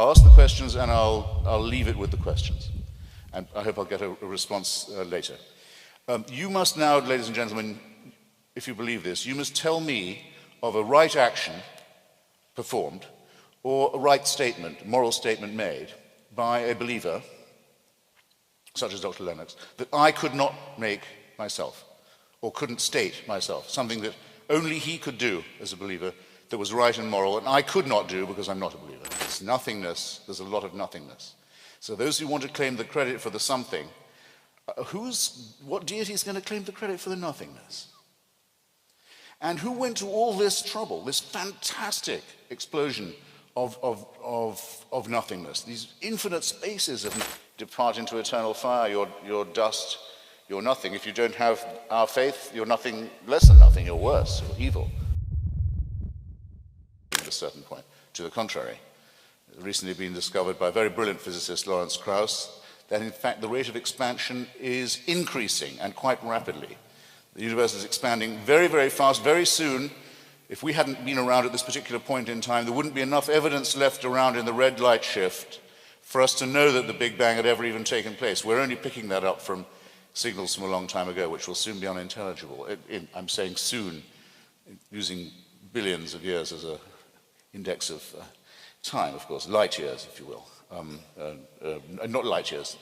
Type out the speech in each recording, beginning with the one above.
I'll ask the questions and I'll leave it with the questions. And I hope I'll get a response later. You must now, ladies and gentlemen, if you believe this, you must tell me of a right action performed or a right statement, moral statement made by a believer, such as Dr. Lennox, that I could not make myself or couldn't state myself, something that only he could do as a believer that was right and moral, and I could not do because I'm not a believer. It's nothingness. There's a lot of nothingness. So those who want to claim the credit for the something, what deity is going to claim the credit for the nothingness? And who went to all this trouble, this fantastic explosion of nothingness, these infinite spaces of depart into eternal fire, you're dust, you're nothing. If you don't have our faith, you're nothing less than nothing, you're worse, you're evil. At a certain point, to the contrary. It's recently been discovered by a very brilliant physicist, Lawrence Krauss, that in fact the rate of expansion is increasing and quite rapidly. The universe is expanding very, very fast. Very soon, if we hadn't been around at this particular point in time, there wouldn't be enough evidence left around in the red light shift for us to know that the Big Bang had ever even taken place. We're only picking that up from signals from a long time ago, which will soon be unintelligible. I'm saying soon, using billions of years as an index of time, of course, light years, if you will. Not light years,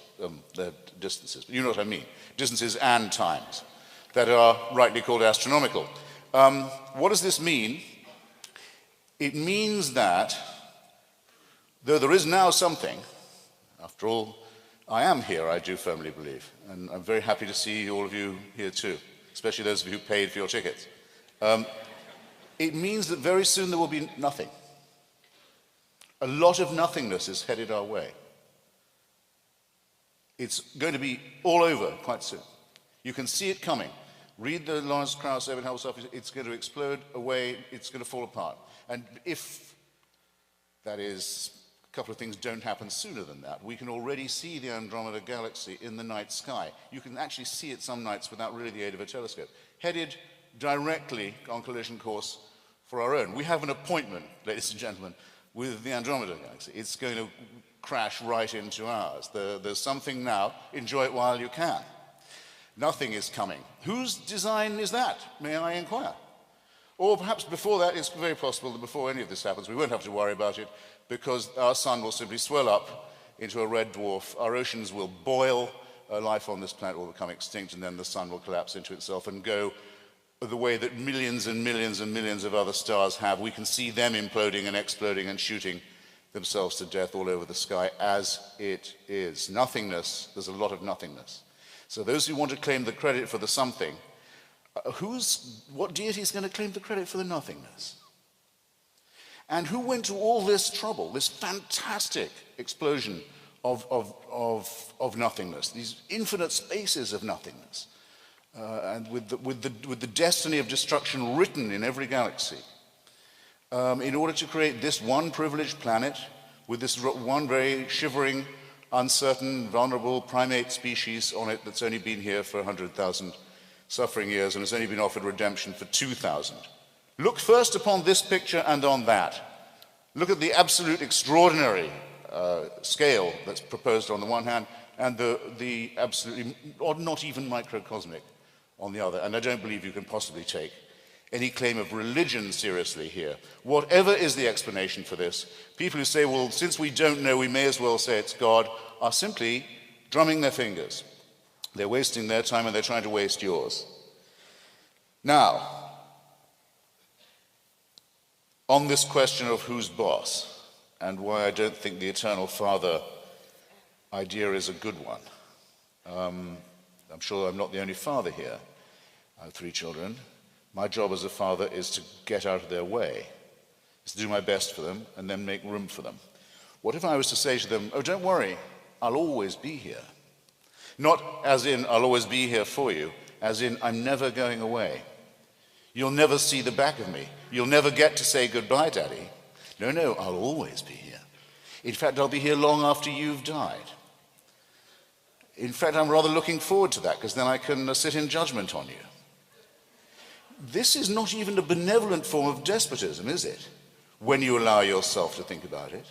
they're distances, but you know what I mean. Distances and times that are rightly called astronomical. What does this mean? It means that, though there is now something, after all, I am here, I do firmly believe, and I'm very happy to see all of you here too, especially those of you who paid for your tickets. It means that very soon there will be nothing. A lot of nothingness is headed our way. It's going to be all over quite soon. You can see it coming. Read the Lawrence Krauss, Evan Hubble stuff. It's going to explode away. It's going to fall apart. And if, that is, a couple of things don't happen sooner than that, we can already see the Andromeda galaxy in the night sky. You can actually see it some nights without really the aid of a telescope, headed directly on collision course for our own. We have an appointment, ladies and gentlemen, with the Andromeda galaxy. It's going to crash right into ours. There's something now. Enjoy it while you can. Nothing is coming. Whose design is that, may I inquire? Or perhaps before that, it's very possible that before any of this happens, we won't have to worry about it because our sun will simply swell up into a red dwarf, our oceans will boil, life on this planet will become extinct, and then the sun will collapse into itself and go the way that millions and millions and millions of other stars have. We can see them imploding and exploding and shooting themselves to death all over the sky as it is. Nothingness, there's a lot of nothingness. So those who want to claim the credit for the something, what deity is going to claim the credit for the nothingness? And who went to all this trouble, this fantastic explosion of nothingness, these infinite spaces of nothingness, and with the destiny of destruction written in every galaxy, in order to create this one privileged planet with this one very shivering, uncertain, vulnerable primate species on it that's only been here for 100,000 suffering years and has only been offered redemption for 2,000. Look first upon this picture and on that. Look at the absolute extraordinary scale that's proposed on the one hand and the absolutely, or not even microcosmic on the other. And I don't believe you can possibly take any claim of religion seriously here. Whatever is the explanation for this, people who say, well, since we don't know, we may as well say it's God, are simply drumming their fingers. They're wasting their time and they're trying to waste yours. Now, on this question of who's boss and why I don't think the Eternal Father idea is a good one. I'm sure I'm not the only father here. I have 3 children. My job as a father is to get out of their way, is to do my best for them and then make room for them. What if I was to say to them, oh, don't worry, I'll always be here. Not as in, I'll always be here for you, as in, I'm never going away. You'll never see the back of me. You'll never get to say goodbye, Daddy. No, no, I'll always be here. In fact, I'll be here long after you've died. In fact, I'm rather looking forward to that, because then I can sit in judgment on you. This is not even a benevolent form of despotism, is it? When you allow yourself to think about it.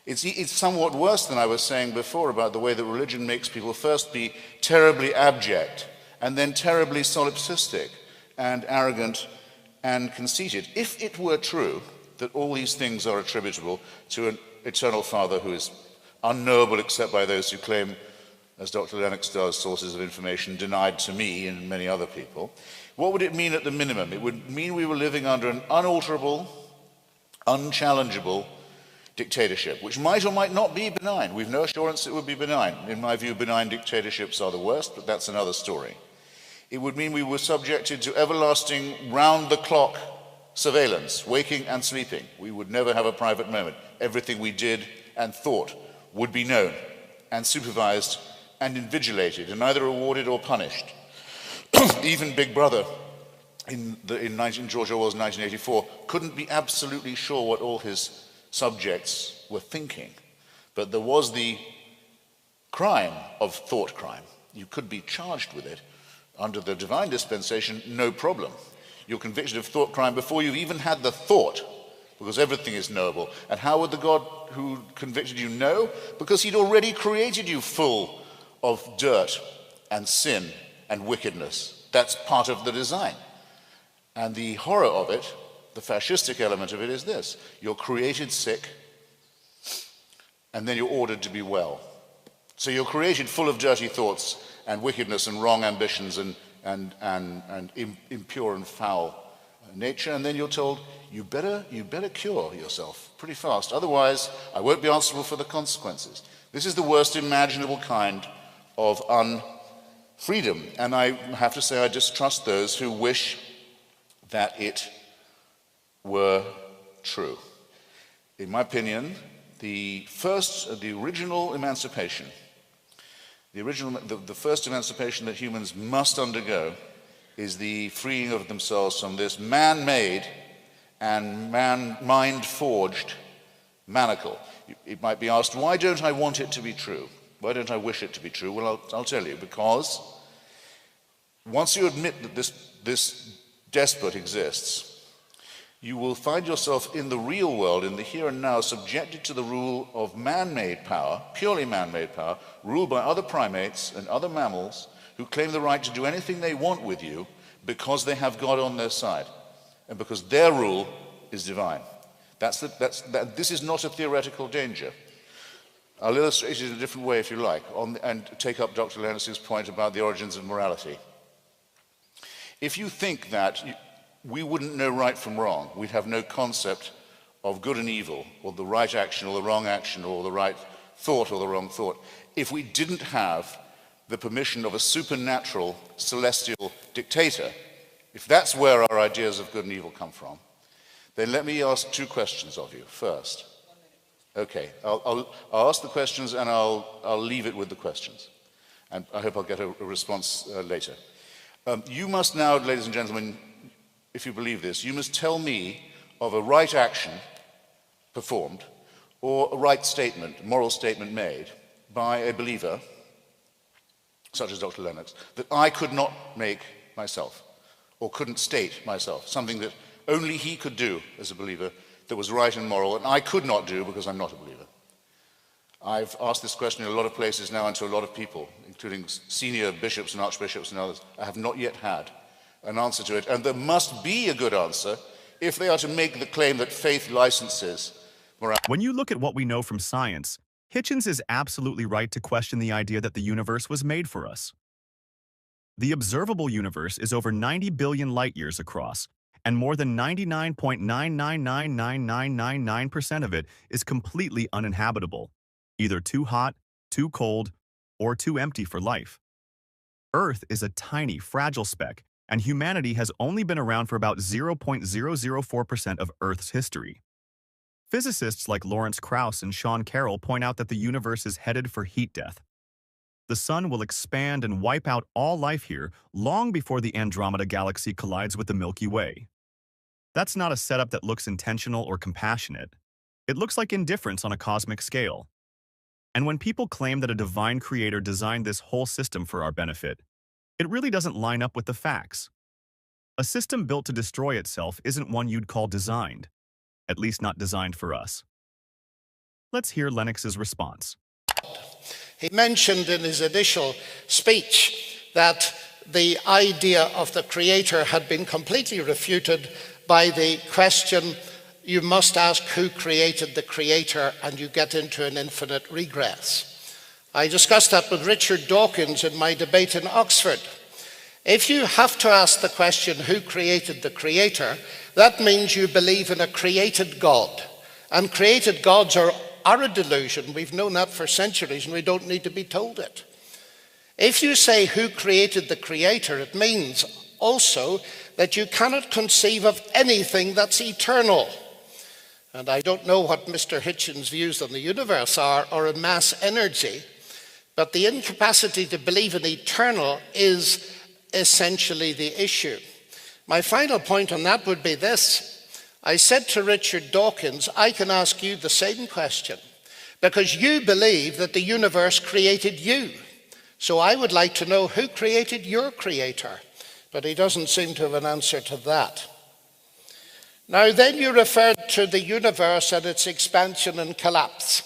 It's somewhat worse than I was saying before about the way that religion makes people first be terribly abject and then terribly solipsistic and arrogant and conceited. If it were true that all these things are attributable to an eternal Father who is unknowable except by those who claim, as Dr. Lennox does, sources of information denied to me and many other people, what would it mean at the minimum? It would mean we were living under an unalterable, unchallengeable dictatorship, which might or might not be benign. We've no assurance it would be benign. In my view, benign dictatorships are the worst, but that's another story. It would mean we were subjected to everlasting, round-the-clock surveillance, waking and sleeping. We would never have a private moment. Everything we did and thought would be known and supervised and invigilated and either rewarded or punished. Even Big Brother in George Orwell's 1984 couldn't be absolutely sure what all his subjects were thinking, but there was the crime of thought crime. You could be charged with it under the divine dispensation, no problem. You're convicted of thought crime before you've even had the thought, because everything is knowable. And how would the God who convicted you know? Because he'd already created you full of dirt and sin and wickedness. That's part of the design. And the horror of it, the fascistic element of it, is this: you're created sick, and then you're ordered to be well. So you're created full of dirty thoughts and wickedness and wrong ambitions and impure and foul nature, and then you're told, you better cure yourself pretty fast, otherwise I won't be answerable for the consequences. This is the worst imaginable kind of unfreedom, and I have to say I distrust those who wish that it were true. In my opinion, the original emancipation, the first emancipation that humans must undergo is the freeing of themselves from this man-made and mind-forged manacle. It might be asked, why don't I want it to be true? Why don't I wish it to be true? Well, I'll tell you, because once you admit that this despot exists, you will find yourself in the real world, in the here and now, subjected to the rule of man-made power, purely man-made power, ruled by other primates and other mammals who claim the right to do anything they want with you because they have God on their side and because their rule is divine. This is not a theoretical danger. I'll illustrate it in a different way if you like, and take up Dr. Lennox's point about the origins of morality. If you think that we wouldn't know right from wrong, we'd have no concept of good and evil, or the right action or the wrong action, or the right thought or the wrong thought, if we didn't have the permission of a supernatural celestial dictator, if that's where our ideas of good and evil come from, then let me ask two questions of you. First, okay, I'll ask the questions and I'll leave it with the questions, and I hope I'll get a response later. You must now, ladies and gentlemen, if you believe this, you must tell me of a right action performed or a right statement, moral statement made by a believer, such as Dr. Lennox, that I could not make myself or couldn't state myself, something that only he could do as a believer that was right and moral, and I could not do because I'm not a believer. I've asked this question in a lot of places now and to a lot of people, including senior bishops and archbishops and others. I have not yet had an answer to it, and there must be a good answer if they are to make the claim that faith licenses morality. When you look at what we know from science, Hitchens is absolutely right to question the idea that the universe was made for us. The observable universe is over 90 billion light-years across, and more than 99.9999999% of it is completely uninhabitable, either too hot, too cold, or too empty for life. Earth is a tiny, fragile speck, and humanity has only been around for about 0.004% of Earth's history. Physicists like Lawrence Krauss and Sean Carroll point out that the universe is headed for heat death. The sun will expand and wipe out all life here long before the Andromeda Galaxy collides with the Milky Way. That's not a setup that looks intentional or compassionate. It looks like indifference on a cosmic scale. And when people claim that a divine creator designed this whole system for our benefit, it really doesn't line up with the facts. A system built to destroy itself isn't one you'd call designed, at least not designed for us. Let's hear Lennox's response. He mentioned in his initial speech that the idea of the Creator had been completely refuted by the question, you must ask who created the Creator, and you get into an infinite regress. I discussed that with Richard Dawkins in my debate in Oxford. If you have to ask the question, who created the Creator, that means you believe in a created God. And created gods are a delusion. We've known that for centuries, and we don't need to be told it. If you say who created the Creator, it means also that you cannot conceive of anything that's eternal. And I don't know what Mr. Hitchens' views on the universe are or on mass energy, but the incapacity to believe in eternal is essentially the issue. My final point on that would be this. I said to Richard Dawkins, I can ask you the same question because you believe that the universe created you. So I would like to know who created your Creator, but he doesn't seem to have an answer to that. Now then you referred to the universe and its expansion and collapse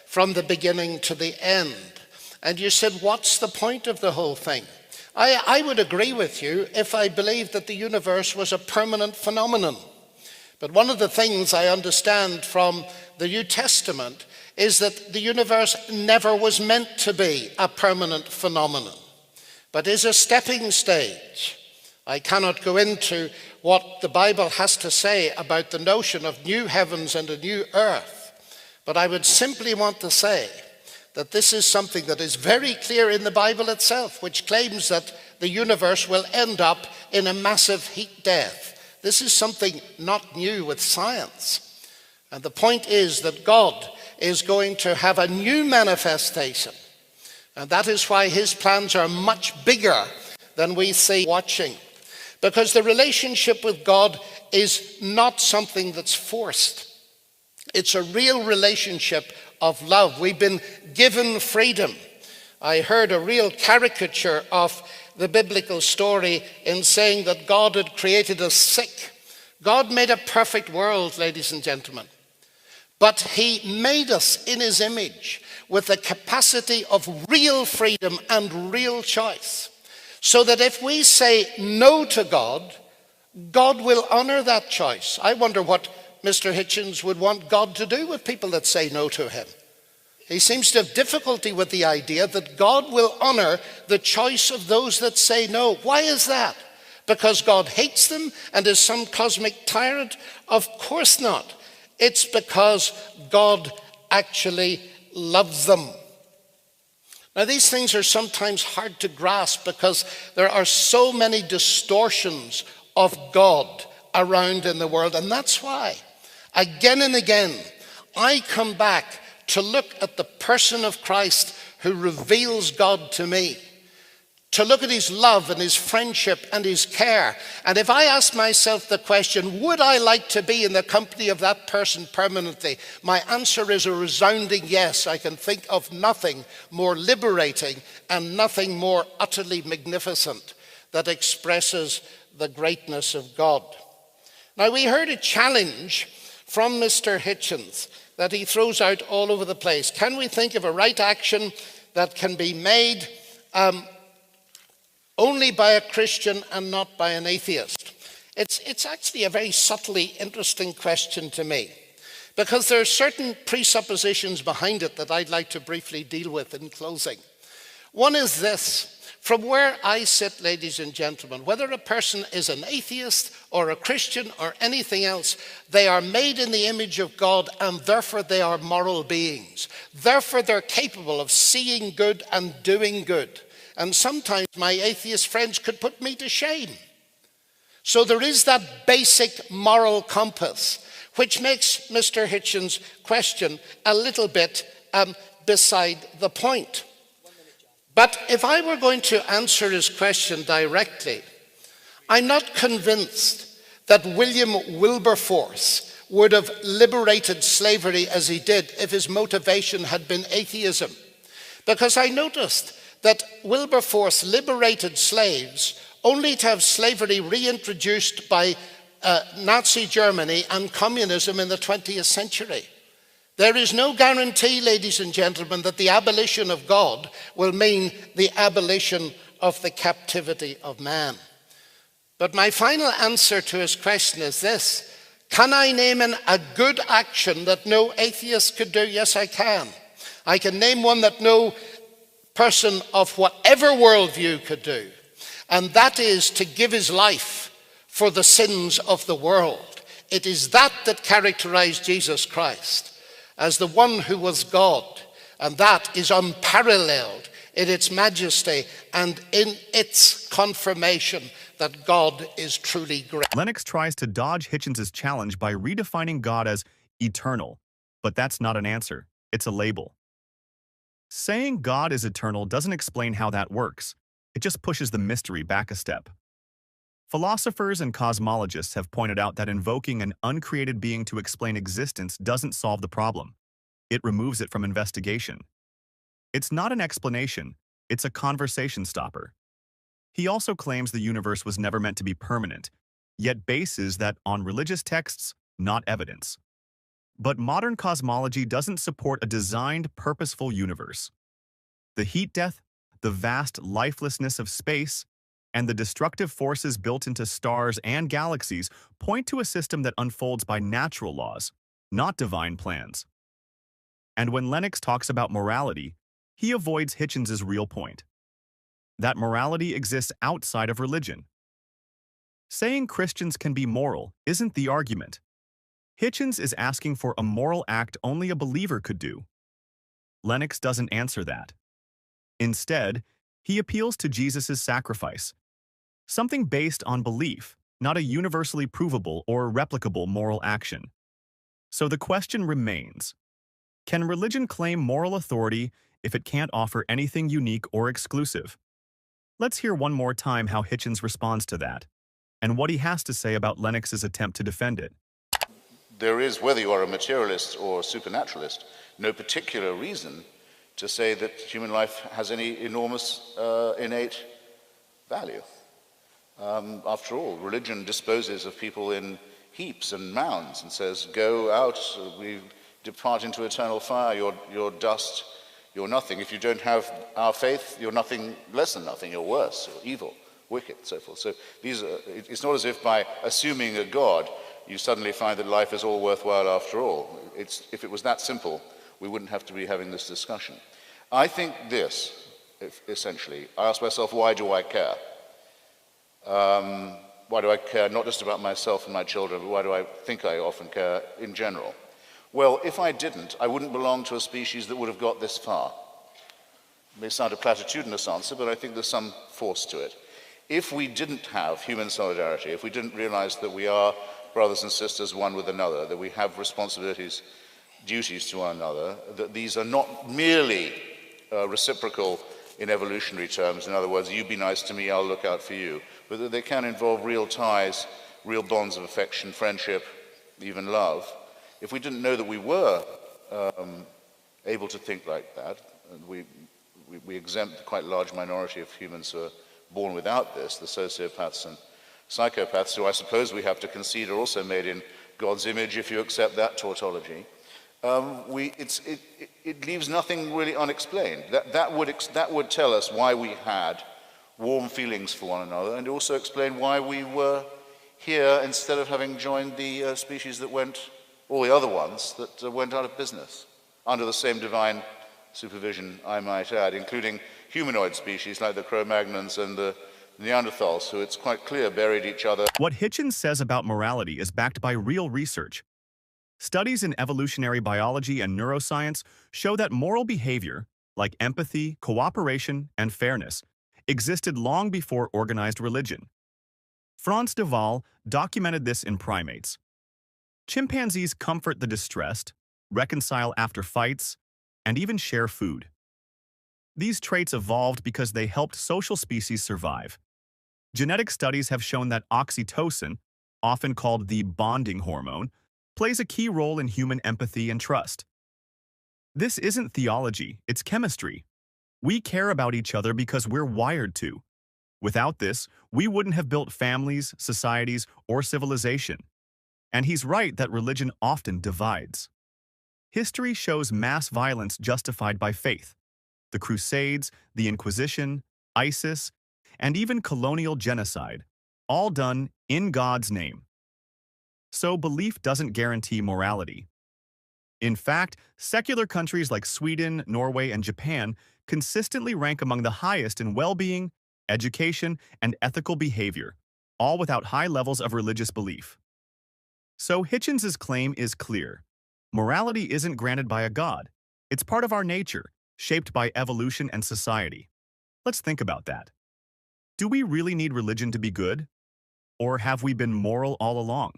from the beginning to the end. And you said, what's the point of the whole thing? I would agree with you if I believed that the universe was a permanent phenomenon. But one of the things I understand from the New Testament is that the universe never was meant to be a permanent phenomenon, but is a stepping stage. I cannot go into what the Bible has to say about the notion of new heavens and a new earth, but I would simply want to say that this is something that is very clear in the Bible itself, which claims that the universe will end up in a massive heat death. This is something not new with science. And the point is that God is going to have a new manifestation. And that is why his plans are much bigger than we see watching. Because the relationship with God is not something that's forced. It's a real relationship of love. We've been given freedom. I heard a real caricature of the biblical story in saying that God had created us sick. God made a perfect world, ladies and gentlemen. But he made us in his image with the capacity of real freedom and real choice. So that if we say no to God, God will honor that choice. I wonder what Mr. Hitchens would want God to do with people that say no to him. He seems to have difficulty with the idea that God will honor the choice of those that say no. Why is that? Because God hates them and is some cosmic tyrant? Of course not. It's because God actually loves them. Now, these things are sometimes hard to grasp because there are so many distortions of God around in the world. And that's why, again and again, I come back to look at the person of Christ who reveals God to me, to look at his love and his friendship and his care. And if I ask myself the question, would I like to be in the company of that person permanently? My answer is a resounding yes. I can think of nothing more liberating and nothing more utterly magnificent that expresses the greatness of God. Now, we heard a challenge from Mr. Hitchens that he throws out all over the place. Can we think of a right action that can be made only by a Christian and not by an atheist? It's actually a very subtly interesting question to me, because there are certain presuppositions behind it that I'd like to briefly deal with in closing. One is this. From where I sit, ladies and gentlemen, whether a person is an atheist or a Christian or anything else, they are made in the image of God, and therefore they are moral beings. Therefore they're capable of seeing good and doing good. And sometimes my atheist friends could put me to shame. So there is that basic moral compass, which makes Mr. Hitchens' question a little bit beside the point. But if I were going to answer his question directly, I'm not convinced that William Wilberforce would have liberated slavery as he did if his motivation had been atheism. Because I noticed that Wilberforce liberated slaves only to have slavery reintroduced by Nazi Germany and communism in the 20th century. There is no guarantee, ladies and gentlemen, that the abolition of God will mean the abolition of the captivity of man. But my final answer to his question is this: can I name a good action that no atheist could do? Yes, I can. I can name one that no person of whatever worldview could do, and that is to give his life for the sins of the world. It is that characterized Jesus Christ as the one who was God, and that is unparalleled in its majesty and in its confirmation that God is truly great. Lennox tries to dodge Hitchens' challenge by redefining God as eternal, but that's not an answer, it's a label. Saying God is eternal doesn't explain how that works. It just pushes the mystery back a step. Philosophers and cosmologists have pointed out that invoking an uncreated being to explain existence doesn't solve the problem. It removes it from investigation. It's not an explanation, it's a conversation stopper. He also claims the universe was never meant to be permanent, yet bases that on religious texts, not evidence. But modern cosmology doesn't support a designed, purposeful universe. The heat death, the vast lifelessness of space, and the destructive forces built into stars and galaxies point to a system that unfolds by natural laws, not divine plans. And when Lennox talks about morality, he avoids Hitchens' real point: that morality exists outside of religion. Saying Christians can be moral isn't the argument. Hitchens is asking for a moral act only a believer could do. Lennox doesn't answer that. Instead, he appeals to Jesus' sacrifice, something based on belief, not a universally provable or replicable moral action. So the question remains: can religion claim moral authority if it can't offer anything unique or exclusive? Let's hear one more time how Hitchens responds to that, and what he has to say about Lennox's attempt to defend it. There is, whether you are a materialist or a supernaturalist, no particular reason to say that human life has any enormous innate value. After all, religion disposes of people in heaps and mounds and says, go out, we depart into eternal fire, you're dust, you're nothing. If you don't have our faith, you're nothing less than nothing, you're worse, you're evil, wicked, so forth. So it's not as if by assuming a God, you suddenly find that life is all worthwhile after all. If it was that simple, we wouldn't have to be having this discussion. I think this, essentially, I ask myself, why do I care? Why do I care not just about myself and my children, but why do I think I often care in general? Well, if I didn't, I wouldn't belong to a species that would have got this far. It may sound a platitudinous answer, but I think there's some force to it. If we didn't have human solidarity, if we didn't realize that we are brothers and sisters one with another, that we have responsibilities, duties to one another, that these are not merely reciprocal in evolutionary terms, in other words, you be nice to me, I'll look out for you, but that they can involve real ties, real bonds of affection, friendship, even love. If we didn't know that we were able to think like that, and we exempt quite a large minority of humans who are born without this, the sociopaths and psychopaths, who I suppose we have to concede are also made in God's image, if you accept that tautology, it leaves nothing really unexplained. That would tell us why we had warm feelings for one another, and also explain why we were here instead of having joined the species that went, all the other ones that went out of business, under the same divine supervision, I might add, including humanoid species like the Cro-Magnons and the Neanderthals, who it's quite clear buried each other. What Hitchens says about morality is backed by real research. Studies in evolutionary biology and neuroscience show that moral behavior, like empathy, cooperation, and fairness, existed long before organized religion. Frans de Waal documented this in primates. Chimpanzees comfort the distressed, reconcile after fights, and even share food. These traits evolved because they helped social species survive. Genetic studies have shown that oxytocin, often called the bonding hormone, plays a key role in human empathy and trust. This isn't theology, it's chemistry. We care about each other because we're wired to. Without this, we wouldn't have built families, societies, or civilization. And he's right that religion often divides. history shows mass violence justified by faith. The Crusades, the Inquisition, ISIS, and even colonial genocide, all done in God's name. So belief doesn't guarantee morality. In fact, secular countries like Sweden, Norway, and Japan consistently rank among the highest in well-being, education, and ethical behavior, all without high levels of religious belief. So Hitchens' claim is clear. Morality isn't granted by a god. It's part of our nature, shaped by evolution and society. Let's think about that. Do we really need religion to be good? Or have we been moral all along?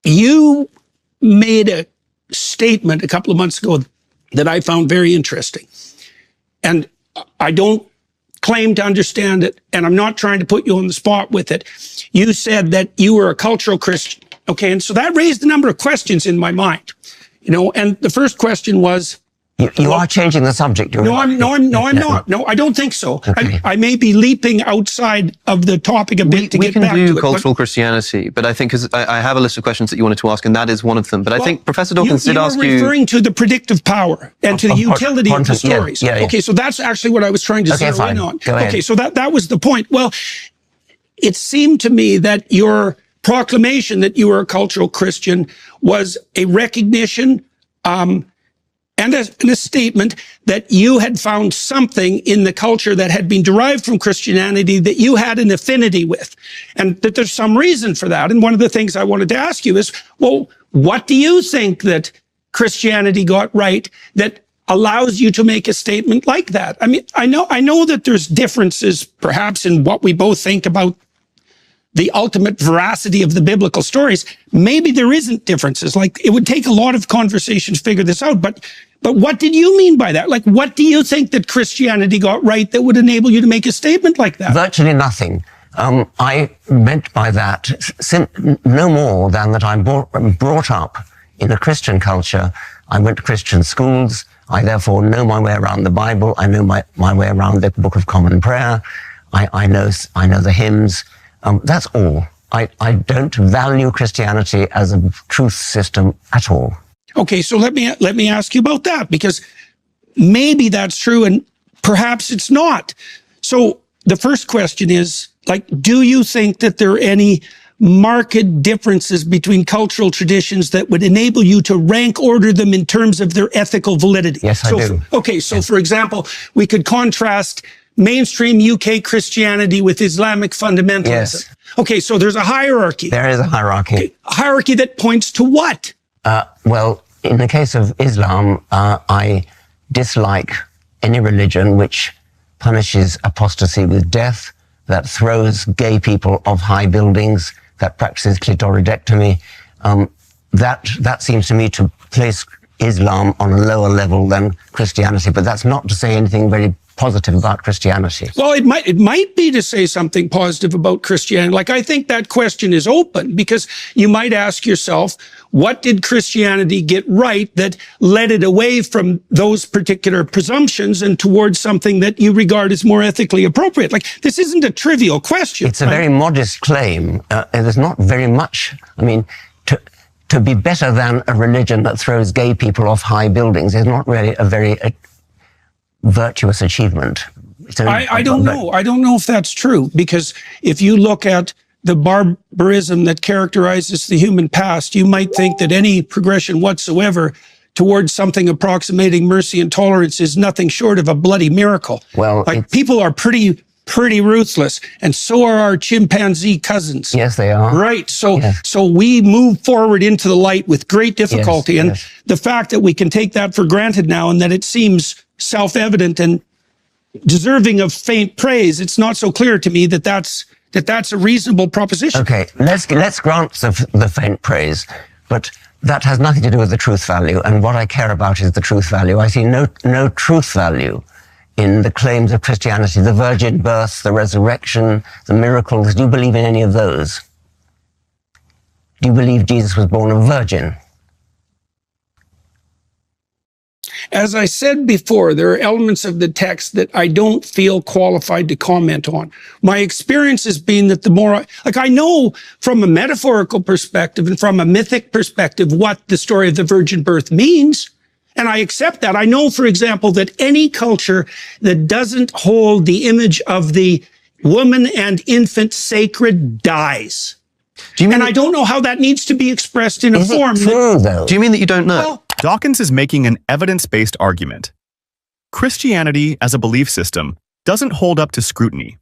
You made a statement a couple of months ago that I found very interesting. And I don't claim to understand it, and I'm not trying to put you on the spot with it. You said that you were a cultural Christian. Okay, and so that raised a number of questions in my mind. And the first question was, You are changing the subject. No, I'm not. No, I don't think so. Okay. I may be leaping outside of the topic a bit to get back to it. We can do cultural Christianity, but I think, because I have a list of questions that you wanted to ask, and that is one of them. But I think Professor Dawkins did ask you... You were referring to the predictive power and to the utility of the stories. Yeah. Okay, so that's actually what I was trying to zero in on. Go ahead. Okay, so that was the point. Well, it seemed to me that your proclamation that you were a cultural Christian was a recognition and a statement that you had found something in the culture that had been derived from Christianity that you had an affinity with, and that there's some reason for that. And one of the things I wanted to ask you is, well, what do you think that Christianity got right that allows you to make a statement like that? I mean, I know that there's differences perhaps in what we both think about the ultimate veracity of the biblical stories. Maybe there isn't differences. Like, it would take a lot of conversation to figure this out. But what did you mean by that? Like, what do you think that Christianity got right that would enable you to make a statement like that? Virtually nothing. I meant by that no more than that I'm brought up in a Christian culture. I went to Christian schools. I therefore know my way around the Bible. I know my way around the Book of Common Prayer. I know the hymns. That's all. I don't value Christianity as a truth system at all. Okay, so let me ask you about that, because maybe that's true and perhaps it's not. So the first question is, like, do you think that there are any marked differences between cultural traditions that would enable you to rank order them in terms of their ethical validity? Yes, I do. Okay, so for example, we could contrast mainstream UK Christianity with Islamic fundamentalism. Yes. Okay, so there's a hierarchy. There is a hierarchy. Okay, a hierarchy that points to what? Well, in the case of Islam, I dislike any religion which punishes apostasy with death, that throws gay people off high buildings, that practices clitoridectomy. That seems to me to place Islam on a lower level than Christianity, but that's not to say anything very positive about Christianity. Well, it might be to say something positive about Christianity. Like, I think that question is open, because you might ask yourself, what did Christianity get right that led it away from those particular presumptions and towards something that you regard as more ethically appropriate? Like, this isn't a trivial question. It's a very modest claim. There's not very much. I mean, to be better than a religion that throws gay people off high buildings is not really a very virtuous achievement. I don't know. I don't know if that's true, because if you look at the barbarism that characterizes the human past, you might think that any progression whatsoever towards something approximating mercy and tolerance is nothing short of a bloody miracle. Well, like, people are pretty ruthless, and so are our chimpanzee cousins. Yes, they are. Right. So, yes. So we move forward into the light with great difficulty. Yes, and the fact that we can take that for granted now, and that it seems self-evident and deserving of faint praise, it's not so clear to me that that's a reasonable proposition. Okay, let's grant the faint praise, but that has nothing to do with the truth value, and what I care about is the truth value. I see no truth value in the claims of Christianity, the virgin birth, the resurrection, the miracles. Do you believe in any of those? Do you believe Jesus was born a virgin? as I said before, there are elements of the text that I don't feel qualified to comment on. My experience has been that the more, I know from a metaphorical perspective and from a mythic perspective what the story of the virgin birth means, and I accept that. I know, for example, that any culture that doesn't hold the image of the woman and infant sacred dies. And I don't know how that needs to be expressed in a form. True, though? Do you mean that you don't know? Well, Dawkins is making an evidence-based argument. Christianity as a belief system doesn't hold up to scrutiny.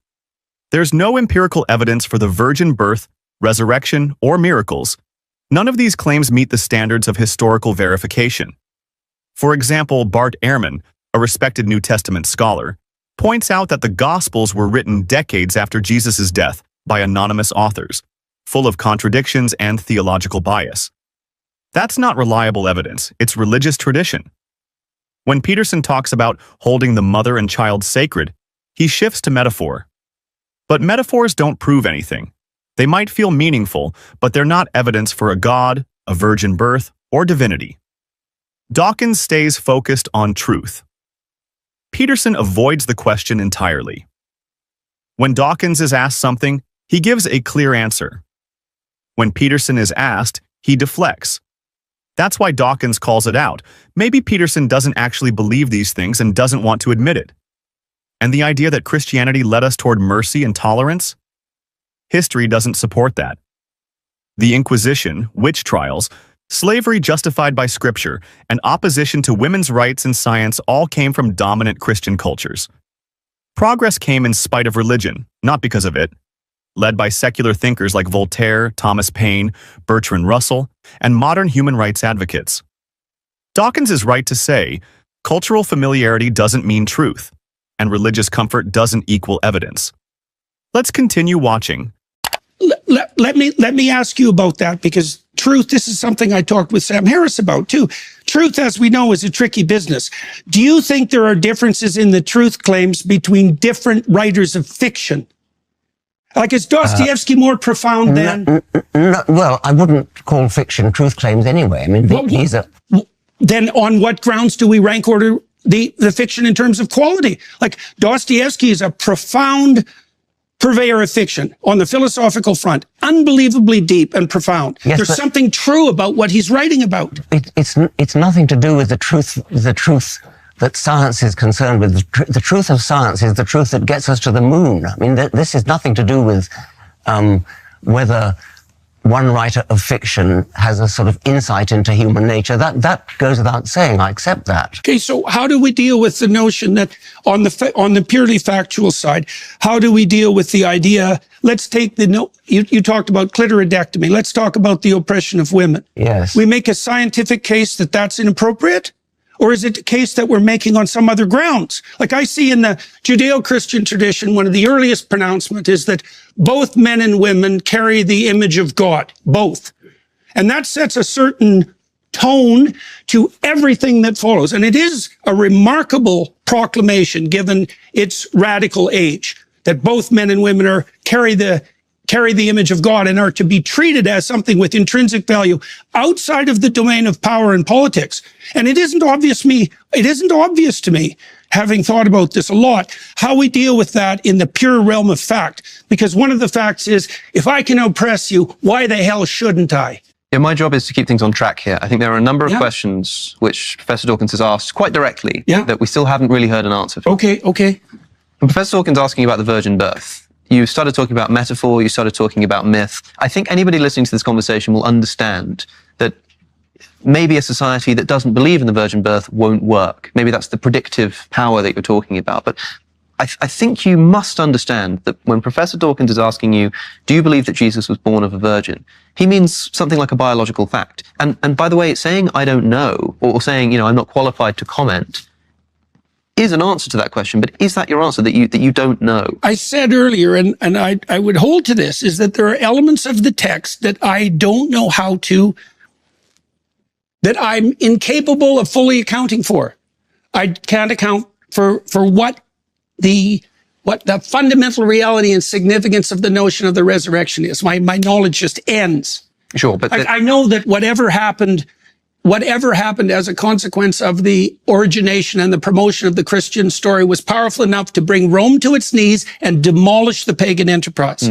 There's no empirical evidence for the virgin birth, resurrection, or miracles. None of these claims meet the standards of historical verification. For example, Bart Ehrman, a respected New Testament scholar, points out that the Gospels were written decades after Jesus' death by anonymous authors, full of contradictions and theological bias. That's not reliable evidence, it's religious tradition. When Peterson talks about holding the mother and child sacred, he shifts to metaphor. But metaphors don't prove anything. They might feel meaningful, but they're not evidence for a god, a virgin birth, or divinity. Dawkins stays focused on truth. Peterson avoids the question entirely. When Dawkins is asked something, he gives a clear answer. When Peterson is asked, he deflects. That's why Dawkins calls it out. Maybe Peterson doesn't actually believe these things and doesn't want to admit it. And the idea that Christianity led us toward mercy and tolerance? History doesn't support that. The Inquisition, witch trials, slavery justified by Scripture, and opposition to women's rights and science all came from dominant Christian cultures. Progress came in spite of religion, not because of it. Led by secular thinkers like Voltaire, Thomas Paine, Bertrand Russell, and modern human rights advocates. Dawkins is right to say, cultural familiarity doesn't mean truth, and religious comfort doesn't equal evidence. Let's continue watching. Let me ask you about that, because truth, this is something I talked with Sam Harris about too. Truth, as we know, is a tricky business. Do you think there are differences in the truth claims between different writers of fiction? Like, is Dostoevsky more profound than... No, well, I wouldn't call fiction truth claims anyway. I mean, these are... Then on what grounds do we rank order the fiction in terms of quality? Like, Dostoevsky is a profound purveyor of fiction on the philosophical front, unbelievably deep and profound. Yes, There's something true about what he's writing about. It's nothing to do with the truth that science is concerned with. The truth of science is the truth that gets us to the moon. I mean, this is nothing to do with whether one writer of fiction has a sort of insight into human nature. That goes without saying. I accept that. Okay, so how do we deal with the notion that on the purely factual side, how do we deal with the idea, let's take you talked about clitoridectomy, let's talk about the oppression of women. Yes. We make a scientific case that that's inappropriate? Or is it a case that we're making on some other grounds? Like I see in the Judeo-Christian tradition, one of the earliest pronouncements is that both men and women carry the image of God, both. And that sets a certain tone to everything that follows. And it is a remarkable proclamation given its radical age, that both men and women carry the image of God and are to be treated as something with intrinsic value outside of the domain of power and politics. And it isn't obvious to me, having thought about this a lot, how we deal with that in the pure realm of fact. Because one of the facts is, if I can oppress you, why the hell shouldn't I? Yeah, my job is to keep things on track here. I think there are a number of questions which Professor Dawkins has asked quite directly that we still haven't really heard an answer for. Okay. And Professor Dawkins asking about the virgin birth. You started talking about metaphor, you started talking about myth. I think anybody listening to this conversation will understand that maybe a society that doesn't believe in the virgin birth won't work. Maybe that's the predictive power that you're talking about. But I think you must understand that when Professor Dawkins is asking you, do you believe that Jesus was born of a virgin? He means something like a biological fact. And by the way, saying I don't know, or saying, I'm not qualified to comment, is an answer to that question, but is that your answer, that you don't know? I said earlier, and I would hold to this, is that there are elements of the text that I don't know that I'm incapable of fully accounting for. I can't account for what the fundamental reality and significance of the notion of the resurrection is. My knowledge just ends. Sure, but I know that whatever happened whatever happened as a consequence of the origination and the promotion of the Christian story was powerful enough to bring Rome to its knees and demolish the pagan enterprise.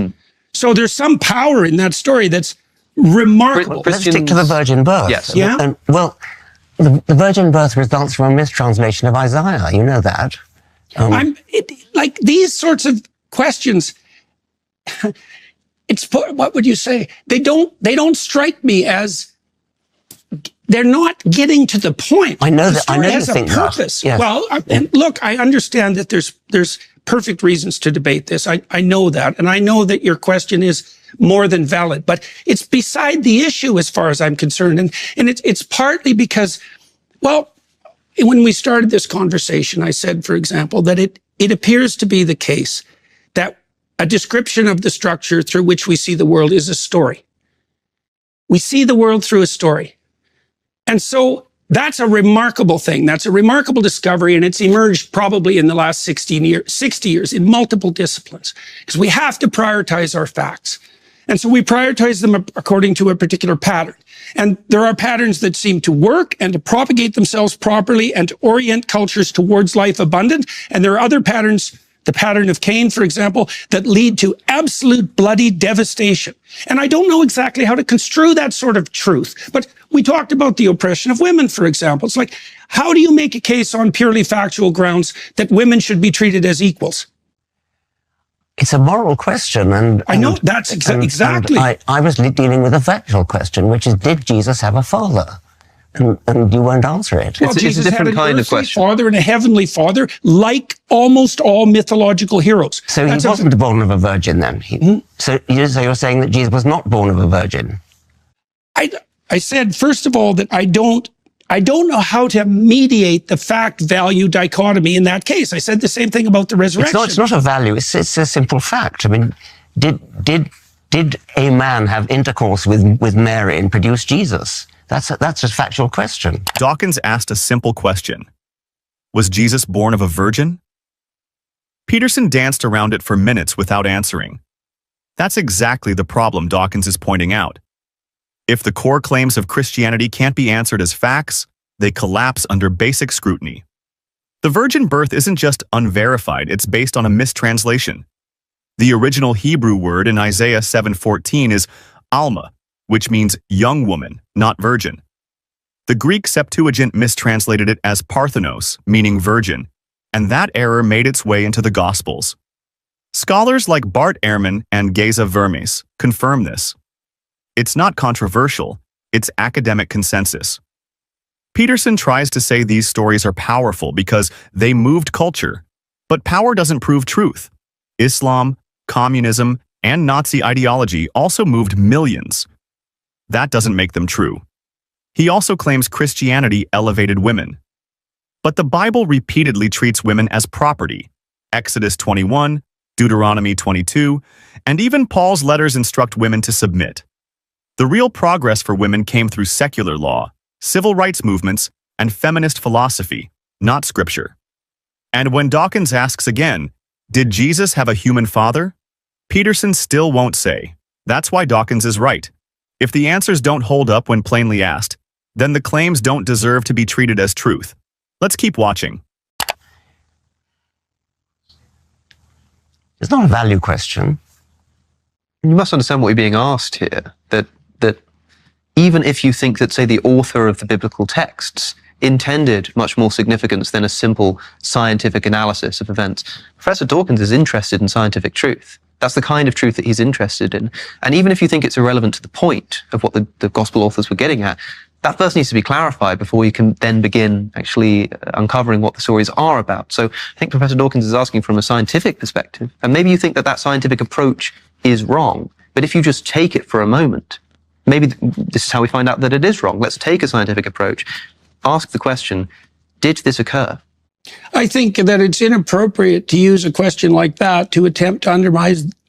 So there's some power in that story that's remarkable. Let's stick to the virgin birth. Yes. Yeah. And, well, the virgin birth results from a mistranslation of Isaiah. You know that. Like these sorts of questions, what would you say? They don't strike me as, they're not getting to the point. I know the that. I story know has you a think purpose. that. Yes. Well, and look, I understand that there's perfect reasons to debate this. I know that, and I know that your question is more than valid, but it's beside the issue as far as I'm concerned, and it's partly because, well, when we started this conversation, I said, for example, that it appears to be the case that a description of the structure through which we see the world is a story. We see the world through a story. And so that's a remarkable thing. That's a remarkable discovery, and it's emerged probably in the last 60 years in multiple disciplines, because we have to prioritize our facts. And so we prioritize them according to a particular pattern. And there are patterns that seem to work and to propagate themselves properly and to orient cultures towards life abundant. And there are other patterns, the pattern of Cain, for example, that lead to absolute bloody devastation. And I don't know exactly how to construe that sort of truth. But we talked about the oppression of women, for example. It's like, how do you make a case on purely factual grounds that women should be treated as equals? It's a moral question, and I know that's exactly. And I was dealing with a factual question, which is, did Jesus have a father? And you won't answer it. Well, Jesus had a kind of question. Father and a heavenly father, like almost all mythological heroes. So he wasn't born of a virgin then. So you're saying that Jesus was not born of a virgin? I said, first of all, that I don't know how to mediate the fact-value dichotomy in that case. I said the same thing about the resurrection. It's not a value. It's a simple fact. I mean, did a man have intercourse with Mary and produce Jesus? That's a factual question. Dawkins asked a simple question. Was Jesus born of a virgin? Peterson danced around it for minutes without answering. That's exactly the problem Dawkins is pointing out. If the core claims of Christianity can't be answered as facts, they collapse under basic scrutiny. The virgin birth isn't just unverified, it's based on a mistranslation. The original Hebrew word in Isaiah 7:14 is alma, which means young woman, not virgin. The Greek Septuagint mistranslated it as parthenos, meaning virgin, and that error made its way into the Gospels. Scholars like Bart Ehrman and Geza Vermes confirm this. It's not controversial, it's academic consensus. Peterson tries to say these stories are powerful because they moved culture, but power doesn't prove truth. Islam, communism, and Nazi ideology also moved millions. That doesn't make them true. He also claims Christianity elevated women. But the Bible repeatedly treats women as property. Exodus 21, Deuteronomy 22, and even Paul's letters instruct women to submit. The real progress for women came through secular law, civil rights movements, and feminist philosophy, not scripture. And when Dawkins asks again, did Jesus have a human father? Peterson still won't say. That's why Dawkins is right. If the answers don't hold up when plainly asked, then the claims don't deserve to be treated as truth. Let's keep watching. It's not a value question. You must understand what you're being asked here, that even if you think that, say, the author of the biblical texts intended much more significance than a simple scientific analysis of events, Professor Dawkins is interested in scientific truth. That's the kind of truth that he's interested in. And even if you think it's irrelevant to the point of what the gospel authors were getting at, that first needs to be clarified before you can then begin actually uncovering what the stories are about. So I think Professor Dawkins is asking from a scientific perspective, and maybe you think that scientific approach is wrong, but if you just take it for a moment, maybe this is how we find out that it is wrong. Let's take a scientific approach, ask the question, did this occur? I think that it's inappropriate to use a question like that to attempt to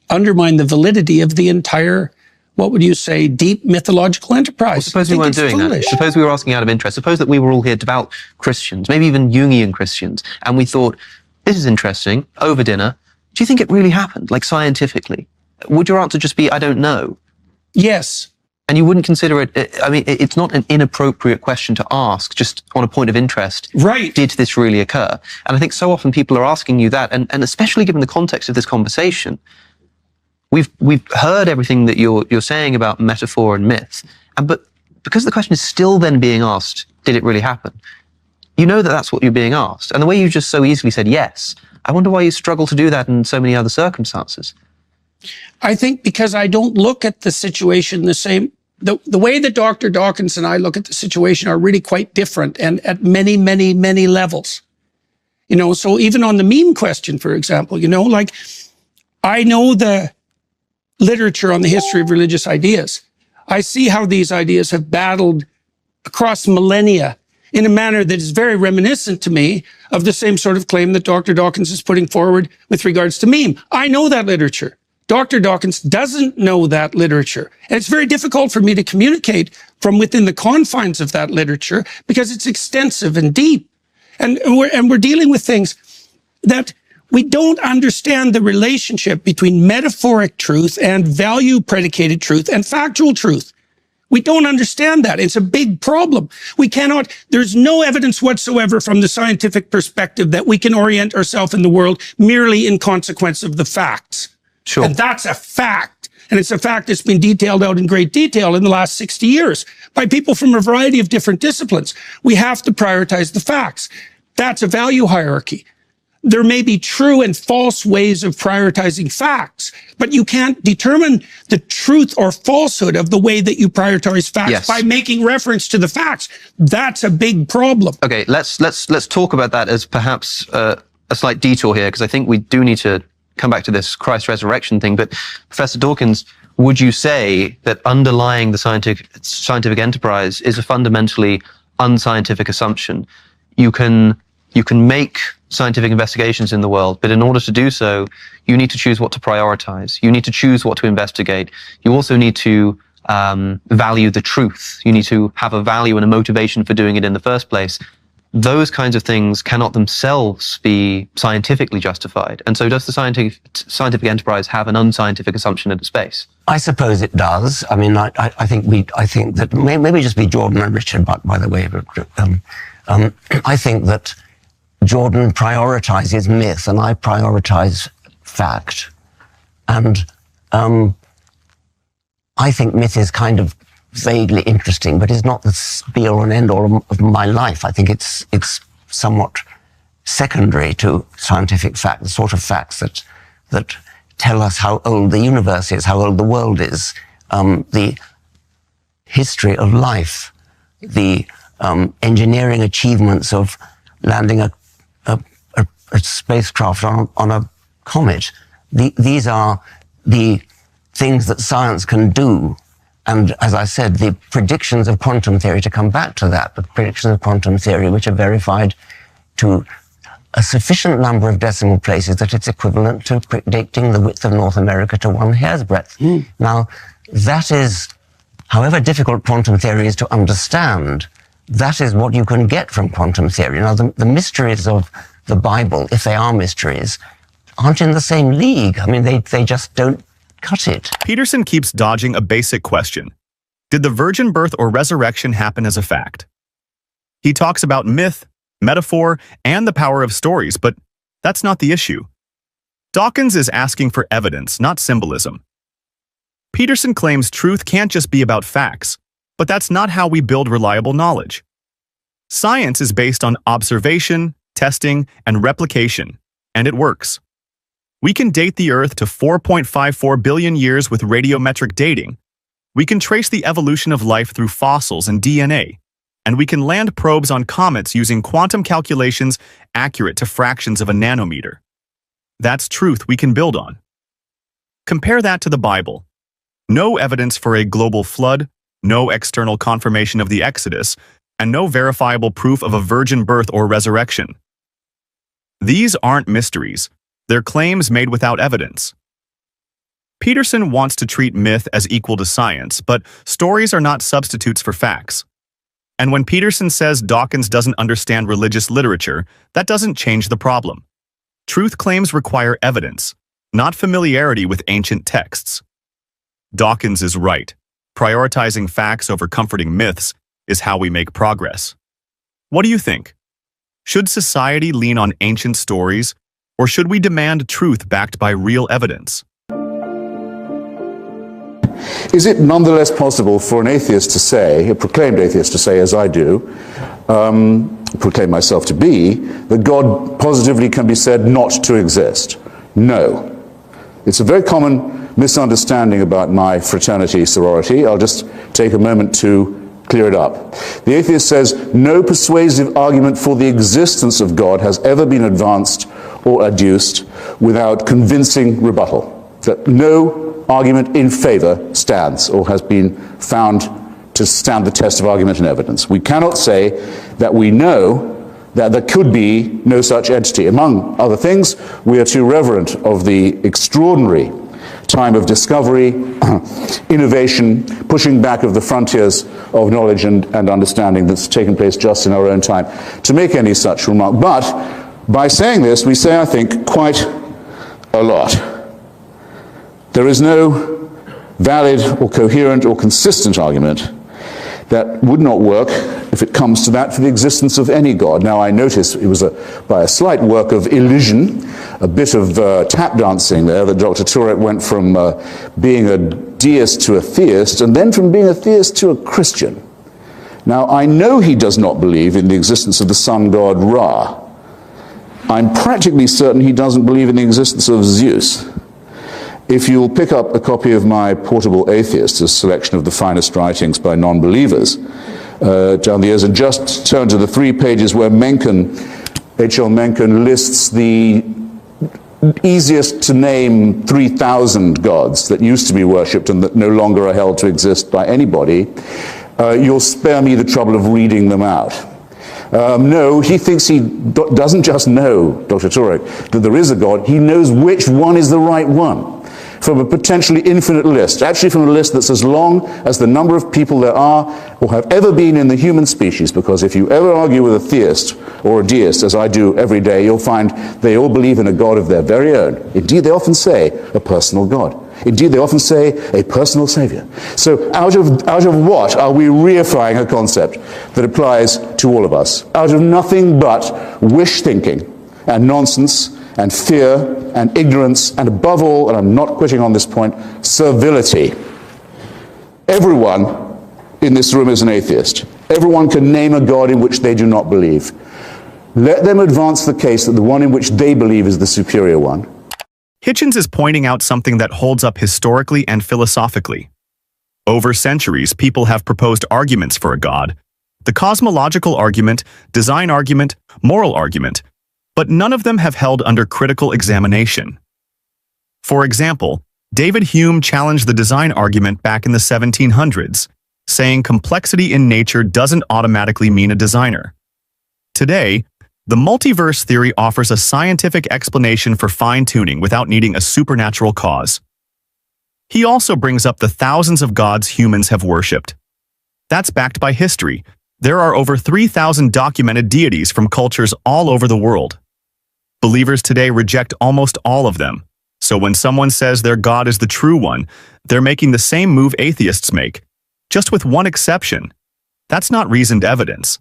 undermine the validity of the entire, what would you say, deep mythological enterprise. Well, suppose we weren't doing that. Suppose we were asking out of interest. Suppose that we were all here devout Christians, maybe even Jungian Christians, and we thought, this is interesting, over dinner. Do you think it really happened, like scientifically? Would your answer just be, I don't know? Yes. And you wouldn't consider it, I mean, it's not an inappropriate question to ask, just on a point of interest. Right. Did this really occur? And I think so often people are asking you that, and especially given the context of this conversation, we've heard everything that you're saying about metaphor and myth, but because the question is still then being asked, did it really happen? You know that that's what you're being asked. And the way you just so easily said yes, I wonder why you struggle to do that in so many other circumstances. I think because I don't look at the situation the same. The way that Dr. Dawkins and I look at the situation are really quite different, and at many, many, many levels. You know, so even on the meme question, for example, you know, like, I know the literature on the history of religious ideas. I see how these ideas have battled across millennia in a manner that is very reminiscent to me of the same sort of claim that Dr. Dawkins is putting forward with regards to meme. I know that literature. Dr. Dawkins doesn't know that literature. And it's very difficult for me to communicate from within the confines of that literature because it's extensive and deep. And we're dealing with things that we don't understand the relationship between metaphoric truth and value predicated truth and factual truth. We don't understand that. It's a big problem. There's no evidence whatsoever from the scientific perspective that we can orient ourselves in the world merely in consequence of the facts. Sure. And that's a fact. And it's a fact that's been detailed out in great detail in the last 60 years by people from a variety of different disciplines. We have to prioritize the facts. That's a value hierarchy. There may be true and false ways of prioritizing facts, but you can't determine the truth or falsehood of the way that you prioritize facts by making reference to the facts. That's a big problem. Okay, let's talk about that as perhaps a slight detour here, because I think we do need to come back to this Christ resurrection thing. But Professor Dawkins, would you say that underlying the scientific enterprise is a fundamentally unscientific assumption? You can make scientific investigations in the world, but in order to do so, you need to choose what to prioritize. You need to choose what to investigate. You also need to value the truth. You need to have a value and a motivation for doing it in the first place. Those kinds of things cannot themselves be scientifically justified. And so does the scientific enterprise have an unscientific assumption of space? I suppose it does. I mean, I think that maybe just be Jordan and Richard, by the way. I think that Jordan prioritizes myth and I prioritize fact. And I think myth is kind of vaguely interesting, but it's not the be-all and end-all of my life. I think it's somewhat secondary to scientific fact, the sort of facts that tell us how old the universe is, how old the world is, the history of life, the engineering achievements of landing a spacecraft on a comet. These are the things that science can do. And as I said, the predictions of quantum theory, to come back to that, the predictions of quantum theory, which are verified to a sufficient number of decimal places that it's equivalent to predicting the width of North America to 1 hair's breadth. Now, that is, however difficult quantum theory is to understand, that is what you can get from quantum theory. Now, the mysteries of the Bible, if they are mysteries, aren't in the same league. I mean, they just don't cut it. Peterson keeps dodging a basic question. Did the virgin birth or resurrection happen as a fact? He talks about myth, metaphor, and the power of stories, but that's not the issue. Dawkins is asking for evidence, not symbolism. Peterson claims truth can't just be about facts, but that's not how we build reliable knowledge. Science is based on observation, testing, and replication, and it works. We can date the Earth to 4.54 billion years with radiometric dating. We can trace the evolution of life through fossils and DNA. And we can land probes on comets using quantum calculations accurate to fractions of a nanometer. That's truth we can build on. Compare that to the Bible. No evidence for a global flood, no external confirmation of the Exodus, and no verifiable proof of a virgin birth or resurrection. These aren't mysteries. They're claims made without evidence. Peterson wants to treat myth as equal to science, but stories are not substitutes for facts. And when Peterson says Dawkins doesn't understand religious literature, that doesn't change the problem. Truth claims require evidence, not familiarity with ancient texts. Dawkins is right. Prioritizing facts over comforting myths is how we make progress. What do you think? Should society lean on ancient stories, or should we demand truth backed by real evidence? Is it nonetheless possible for an atheist to say, a proclaimed atheist to say, as I do, proclaim myself to be, that God positively can be said not to exist? No. It's a very common misunderstanding about my fraternity sorority. I'll just take a moment to clear it up. The atheist says no persuasive argument for the existence of God has ever been advanced or adduced without convincing rebuttal. That no argument in favor stands or has been found to stand the test of argument and evidence. We cannot say that we know that there could be no such entity. Among other things, we are too reverent of the extraordinary time of discovery, innovation, pushing back of the frontiers of knowledge and understanding that's taken place just in our own time to make any such remark. But by saying this, we say, I think, quite a lot. There is no valid or coherent or consistent argument that would not work, if it comes to that, for the existence of any God. Now, I notice it was by a slight work of elision, a bit of tap dancing there, that Dr. Turek went from being a deist to a theist, and then from being a theist to a Christian. Now, I know he does not believe in the existence of the sun god Ra. I'm practically certain he doesn't believe in the existence of Zeus. If you'll pick up a copy of my Portable Atheist, a selection of the finest writings by non-believers down the years, and just turn to the 3 pages where Mencken, H.L. Mencken, lists the easiest to name 3,000 gods that used to be worshipped and that no longer are held to exist by anybody, you'll spare me the trouble of reading them out. No, he thinks he doesn't just know, Dr. Turek, that there is a God, he knows which one is the right one. From a potentially infinite list, actually from a list that's as long as the number of people there are or have ever been in the human species, because if you ever argue with a theist or a deist, as I do every day, you'll find they all believe in a God of their very own. Indeed, they often say a personal God. Indeed, they often say a personal savior. So out of what are we reifying a concept that applies to all of us? Out of nothing but wish thinking and nonsense and fear and ignorance, and above all, and I'm not quitting on this point, servility. Everyone in this room is an atheist. Everyone can name a God in which they do not believe. Let them advance the case that the one in which they believe is the superior one. Hitchens is pointing out something that holds up historically and philosophically. Over centuries, people have proposed arguments for a God: the cosmological argument, design argument, moral argument, but none of them have held under critical examination. For example, David Hume challenged the design argument back in the 1700s, saying complexity in nature doesn't automatically mean a designer. Today, the multiverse theory offers a scientific explanation for fine-tuning without needing a supernatural cause. He also brings up the thousands of gods humans have worshipped. That's backed by history. There are over 3,000 documented deities from cultures all over the world. Believers today reject almost all of them. So when someone says their God is the true one, they're making the same move atheists make, just with one exception. That's not reasoned evidence.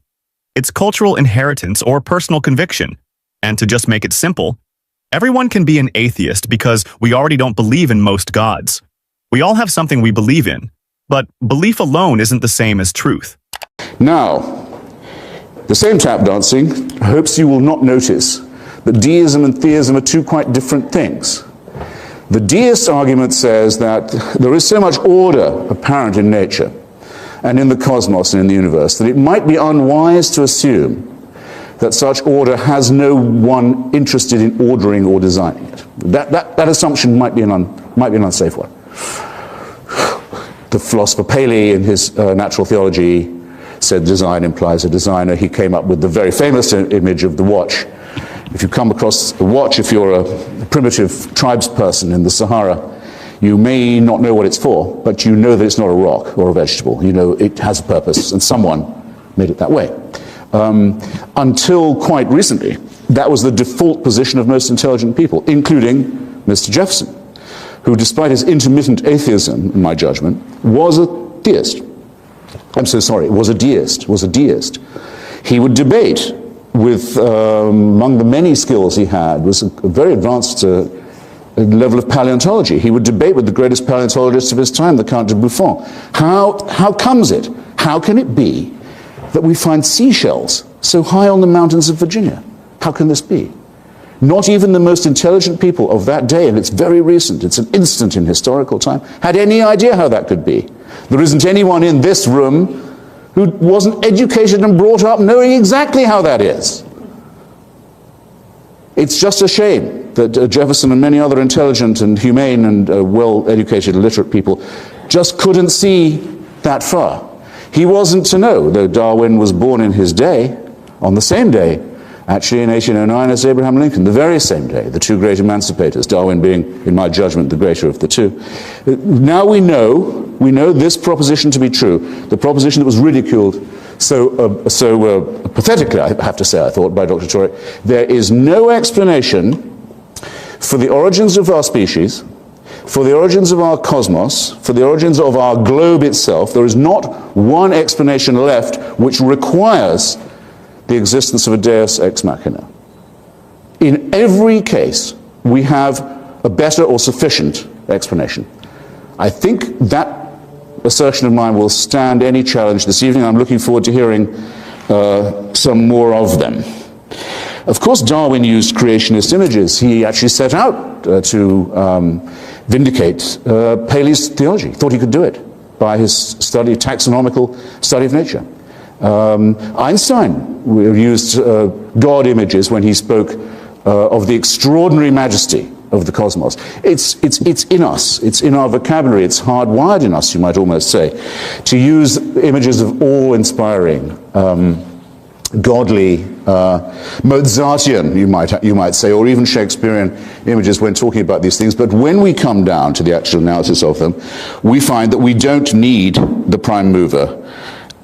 It's cultural inheritance or personal conviction. And to just make it simple, everyone can be an atheist because we already don't believe in most gods. We all have something we believe in, but belief alone isn't the same as truth. Now, the same tap dancing hopes you will not notice that deism and theism are two quite different things. The deist argument says that there is so much order apparent in nature and in the cosmos and in the universe that it might be unwise to assume that such order has no one interested in ordering or designing it. That assumption might be an unsafe one. The philosopher Paley, in his Natural Theology, said design implies a designer. He came up with the very famous image of the watch. If you come across a watch, if you're a primitive tribes person in the Sahara, you may not know what it's for, but you know that it's not a rock or a vegetable. You know it has a purpose, and someone made it that way. Until quite recently, that was the default position of most intelligent people, including Mr. Jefferson, who, despite his intermittent atheism, in my judgment, was a theist. I'm so sorry, was a deist. He would debate with, among the many skills he had, was a very advanced level of paleontology. He would debate with the greatest paleontologist of his time, the Count de Buffon. How comes it? How can it be that we find seashells so high on the mountains of Virginia? How can this be? Not even the most intelligent people of that day, and it's very recent, it's an instant in historical time, had any idea how that could be. There isn't anyone in this room who wasn't educated and brought up knowing exactly how that is. It's just a shame that Jefferson and many other intelligent and humane and well-educated, literate people just couldn't see that far. He wasn't to know, though Darwin was born in his day, on the same day, actually in 1809 as Abraham Lincoln, the very same day, the two great emancipators, Darwin being, in my judgment, the greater of the two. Now we know this proposition to be true, the proposition that was ridiculed so pathetically, I have to say, I thought, by Dr. Torrey. There is no explanation for the origins of our species, for the origins of our cosmos, for the origins of our globe itself. There is not one explanation left which requires the existence of a deus ex machina. In every case, we have a better or sufficient explanation. I think that assertion of mine will stand any challenge this evening. I'm looking forward to hearing some more of them. Of course, Darwin used creationist images. He actually set out to vindicate Paley's theology, thought he could do it by his study, taxonomical study of nature. Einstein used God images when he spoke of the extraordinary majesty of the cosmos. It's in us, it's in our vocabulary, it's hardwired in us, you might almost say, to use images of awe-inspiring, godly, Mozartian, you might say, or even Shakespearean images when talking about these things. But when we come down to the actual analysis of them, we find that we don't need the prime mover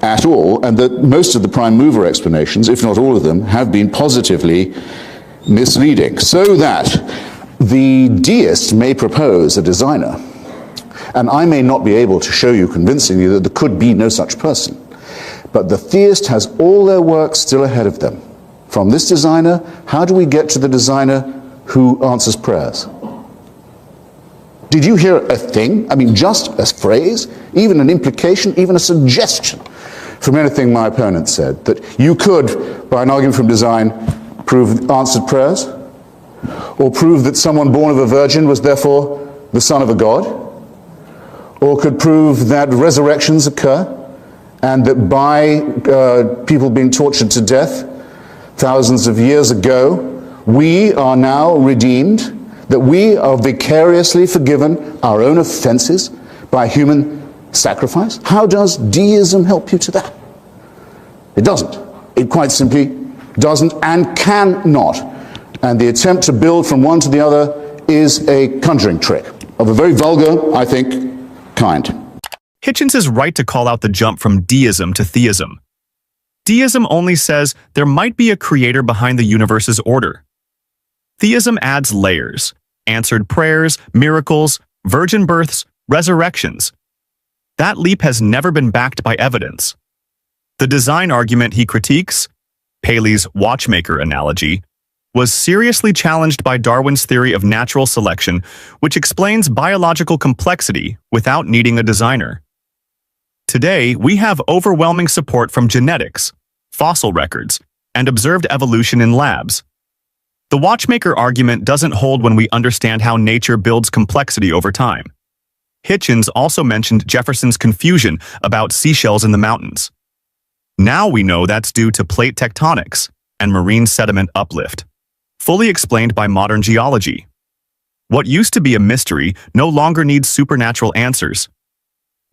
at all, and that most of the prime mover explanations, if not all of them, have been positively misleading. So that the deist may propose a designer, and I may not be able to show you convincingly that there could be no such person, but the theist has all their work still ahead of them. From this designer, how do we get to the designer who answers prayers? Did you hear a thing? I mean, just a phrase, even an implication, even a suggestion from anything my opponent said, that you could, by an argument from design, prove answered prayers? Or prove that someone born of a virgin was therefore the son of a god? Or could prove that resurrections occur, and that by people being tortured to death thousands of years ago, we are now redeemed, that we are vicariously forgiven our own offenses by human sacrifice? How does deism help you to that? It doesn't. It quite simply doesn't and cannot. And the attempt to build from one to the other is a conjuring trick of a very vulgar, I think, kind. Hitchens is right to call out the jump from deism to theism. Deism only says there might be a creator behind the universe's order. Theism adds layers, answered prayers, miracles, virgin births, resurrections. That leap has never been backed by evidence. The design argument he critiques, Paley's watchmaker analogy, was seriously challenged by Darwin's theory of natural selection, which explains biological complexity without needing a designer. Today, we have overwhelming support from genetics, fossil records, and observed evolution in labs. The watchmaker argument doesn't hold when we understand how nature builds complexity over time. Hitchens also mentioned Jefferson's confusion about seashells in the mountains. Now we know that's due to plate tectonics and marine sediment uplift, fully explained by modern geology. What used to be a mystery no longer needs supernatural answers.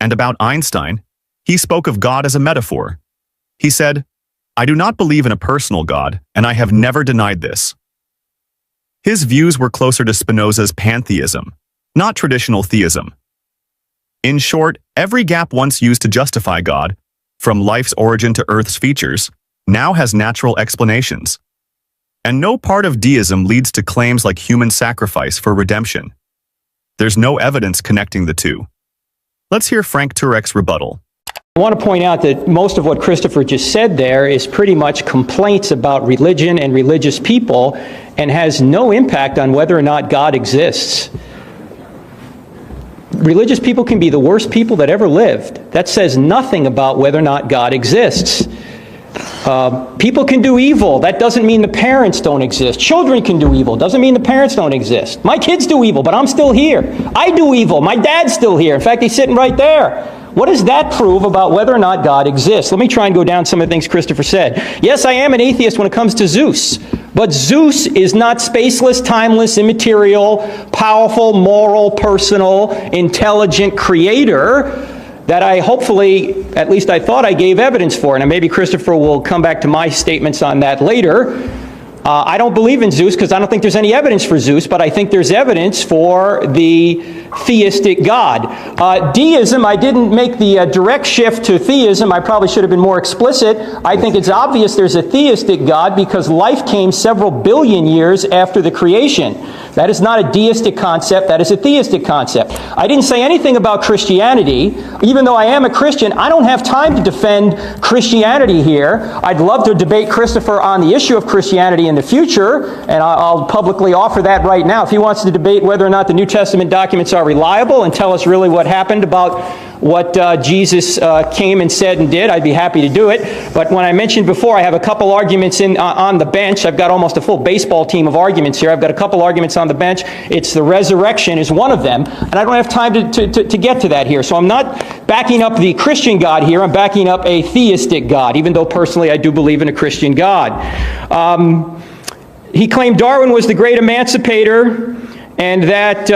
And about Einstein, he spoke of God as a metaphor. He said, "I do not believe in a personal God, and I have never denied this." His views were closer to Spinoza's pantheism, not traditional theism. In short, every gap once used to justify God, from life's origin to Earth's features, now has natural explanations. And no part of deism leads to claims like human sacrifice for redemption. There's no evidence connecting the two. Let's hear Frank Turek's rebuttal. I want to point out that most of what Christopher just said there is pretty much complaints about religion and religious people and has no impact on whether or not God exists. Religious people can be the worst people that ever lived. That says nothing about whether or not God exists. People can do evil. That doesn't mean the parents don't exist. Children can do evil. Doesn't mean the parents don't exist. My kids do evil, but I'm still here. I do evil. My dad's still here. In fact, he's sitting right there. What does that prove about whether or not God exists? Let me try and go down some of the things Christopher said. Yes, I am an atheist when it comes to Zeus, but Zeus is not spaceless, timeless, immaterial, powerful, moral, personal, intelligent creator that I hopefully, at least I thought I gave evidence for. And maybe Christopher will come back to my statements on that later. I don't believe in Zeus because I don't think there's any evidence for Zeus, but I think there's evidence for the theistic God. Deism, I didn't make the direct shift to theism. I probably should have been more explicit. I think it's obvious there's a theistic God because life came several billion years after the creation. That is not a deistic concept, that is a theistic concept. I didn't say anything about Christianity. Even though I am a Christian, I don't have time to defend Christianity here. I'd love to debate Christopher on the issue of Christianity in the future, and I'll publicly offer that right now. If he wants to debate whether or not the New Testament documents are reliable and tell us really what happened about what Jesus came and said and did, I'd be happy to do it. But when I mentioned before, I have a couple arguments on the bench. I've got almost a full baseball team of arguments here. I've got a couple arguments on the bench. It's the resurrection is one of them, and I don't have time to get to that here. So I'm not backing up the Christian God here. I'm backing up a theistic God, even though personally I do believe in a Christian God. He claimed Darwin was the great emancipator, and that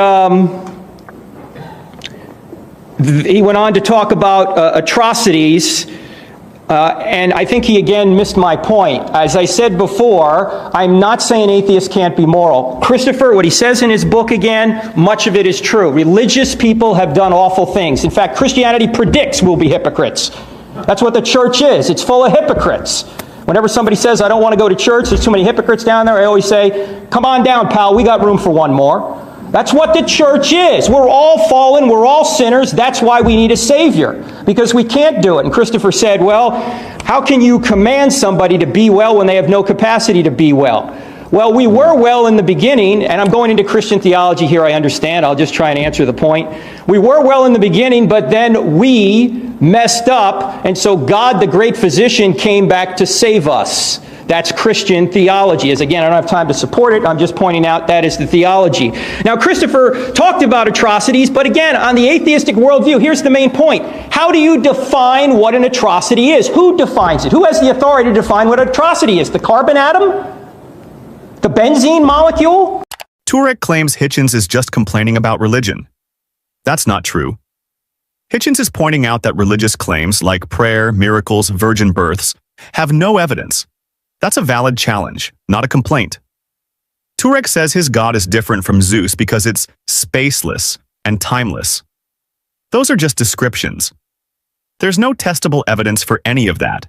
he went on to talk about atrocities, and I think he again missed my point. As I said before, I'm not saying atheists can't be moral. Christopher, what he says in his book again, much of it is true. Religious people have done awful things. In fact, Christianity predicts we'll be hypocrites. That's what the church is. It's full of hypocrites. Whenever somebody says, I don't want to go to church, there's too many hypocrites down there, I always say, come on down, pal, we got room for one more. That's what the church is. We're all fallen, we're all sinners, that's why we need a Savior, because we can't do it. And Christopher said, well, how can you command somebody to be well when they have no capacity to be well? Well, we were well in the beginning, and I'm going into Christian theology here, I understand. I'll just try and answer the point. We were well in the beginning, but then we messed up, and so God, the great physician, came back to save us. That's Christian theology. As again, I don't have time to support it. I'm just pointing out that is the theology. Now, Christopher talked about atrocities, but again, on the atheistic worldview, here's the main point. How do you define what an atrocity is? Who defines it? Who has the authority to define what an atrocity is? The carbon atom? The benzene molecule? Turek claims Hitchens is just complaining about religion. That's not true. Hitchens is pointing out that religious claims like prayer, miracles, virgin births have no evidence. That's a valid challenge, not a complaint. Turek says his God is different from Zeus because it's spaceless and timeless. Those are just descriptions. There's no testable evidence for any of that.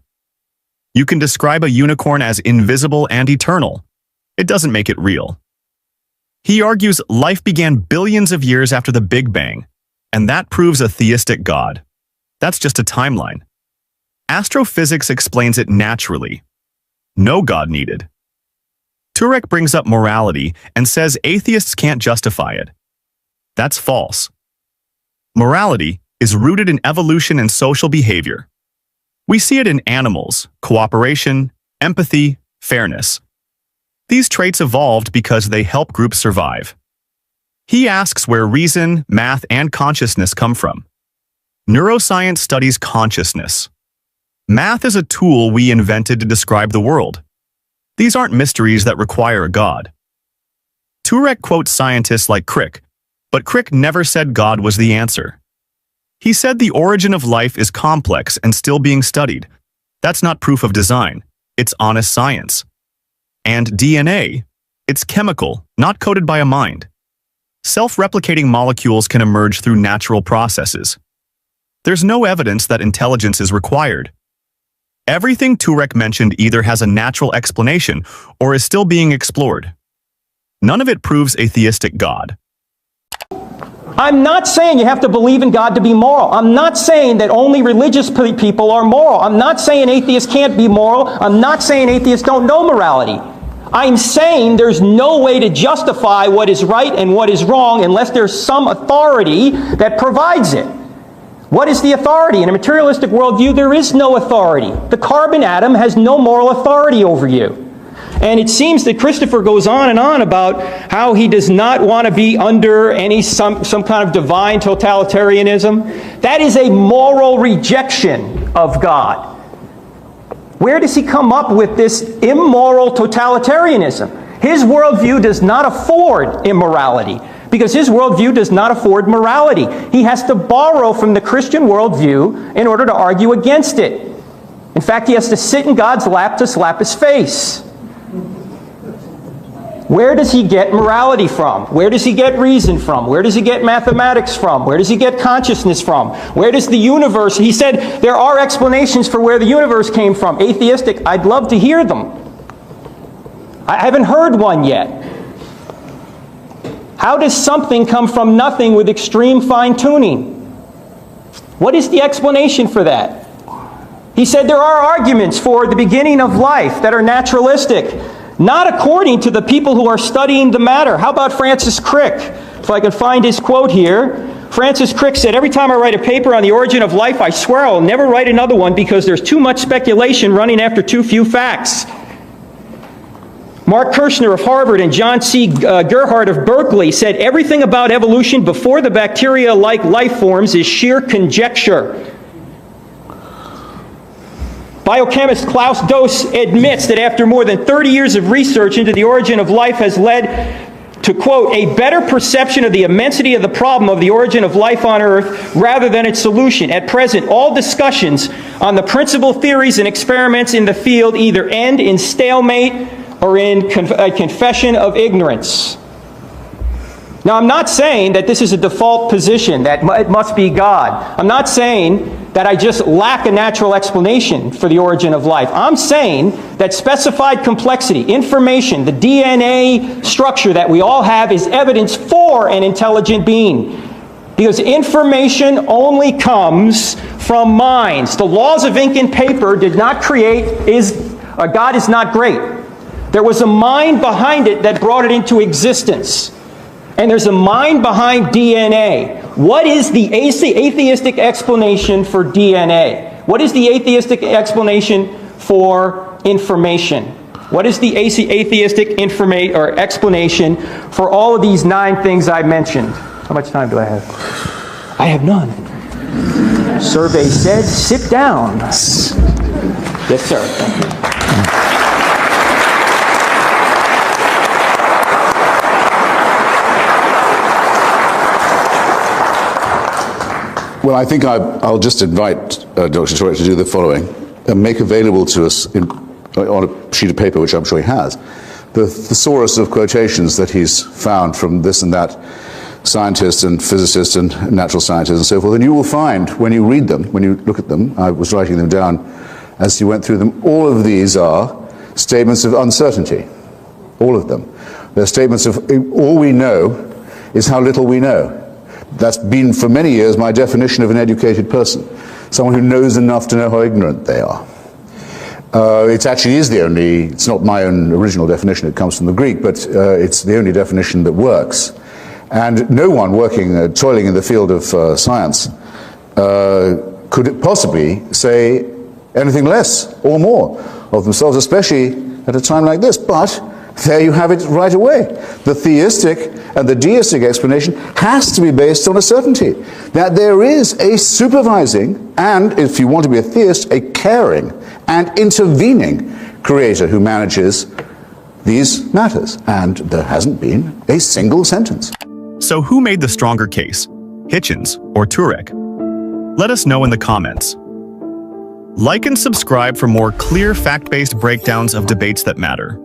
You can describe a unicorn as invisible and eternal. It doesn't make it real. He argues life began billions of years after the Big Bang, and that proves a theistic God. That's just a timeline. Astrophysics explains it naturally. No God needed. Turek brings up morality and says atheists can't justify it. That's false. Morality is rooted in evolution and social behavior. We see it in animals, cooperation, empathy, fairness. These traits evolved because they help groups survive. He asks where reason, math, and consciousness come from. Neuroscience studies consciousness. Math is a tool we invented to describe the world. These aren't mysteries that require a God. Turek quotes scientists like Crick, but Crick never said God was the answer. He said the origin of life is complex and still being studied. That's not proof of design. It's honest science. And DNA, it's chemical, not coded by a mind. Self-replicating molecules can emerge through natural processes. There's no evidence that intelligence is required. Everything Turek mentioned either has a natural explanation or is still being explored. None of it proves a theistic God. I'm not saying you have to believe in God to be moral. I'm not saying that only religious people are moral. I'm not saying atheists can't be moral. I'm not saying atheists don't know morality. I'm saying there's no way to justify what is right and what is wrong unless there's some authority that provides it. What is the authority? In a materialistic worldview, there is no authority. The carbon atom has no moral authority over you. And it seems that Christopher goes on and on about how he does not want to be under some kind of divine totalitarianism. That is a moral rejection of God. Where does he come up with this immoral totalitarianism? His worldview does not afford immorality, because his worldview does not afford morality. He has to borrow from the Christian worldview in order to argue against it. In fact, he has to sit in God's lap to slap his face. Where does he get morality from? Where does he get reason from? Where does he get mathematics from? Where does he get consciousness from? Where does the universe... He said there are explanations for where the universe came from. Atheistic, I'd love to hear them. I haven't heard one yet. How does something come from nothing with extreme fine-tuning? What is the explanation for that? He said there are arguments for the beginning of life that are naturalistic, not according to the people who are studying the matter. How about Francis Crick? If I can find his quote here. Francis Crick said, "Every time I write a paper on the origin of life, I swear I'll never write another one because there's too much speculation running after too few facts." Mark Kirshner of Harvard and John C. Gerhardt of Berkeley said, "Everything about evolution before the bacteria-like life forms is sheer conjecture." Biochemist Klaus Doss admits that after more than 30 years of research into the origin of life has led to, quote, "a better perception of the immensity of the problem of the origin of life on Earth rather than its solution. At present, all discussions on the principal theories and experiments in the field either end in stalemate or in a confession of ignorance." Now, I'm not saying that this is a default position, that it must be God. I'm not saying that I just lack a natural explanation for the origin of life. I'm saying that specified complexity, information, the DNA structure that we all have is evidence for an intelligent being. Because information only comes from minds. The laws of ink and paper did not create, God is not great. There was a mind behind it that brought it into existence. And there's a mind behind DNA. What is the atheistic explanation for DNA? What is the atheistic explanation for information? What is the atheistic explanation for all of these 9 things I mentioned? How much time do I have? I have none. Survey said, sit down. Yes, sir. Thank you. Well, I think I'll just invite Dr. Turek to do the following. Make available to us on a sheet of paper, which I'm sure he has, the thesaurus of quotations that he's found from this and that scientist and physicist and natural scientist and so forth. And you will find, when you read them, when you look at them, I was writing them down as you went through them, all of these are statements of uncertainty. All of them. They're statements of all we know is how little we know. That's been for many years my definition of an educated person. Someone who knows enough to know how ignorant they are. It actually is the only, it's not my own original definition, it comes from the Greek, but it's the only definition that works. And no one working, toiling in the field of science could possibly say anything less or more of themselves, especially at a time like this. But there you have it right away. The theistic and the deistic explanation has to be based on a certainty that there is a supervising and, if you want to be a theist, a caring and intervening creator who manages these matters. And there hasn't been a single sentence. So who made the stronger case, Hitchens or Turek? Let us know in the comments. Like and subscribe for more clear fact-based breakdowns of debates that matter.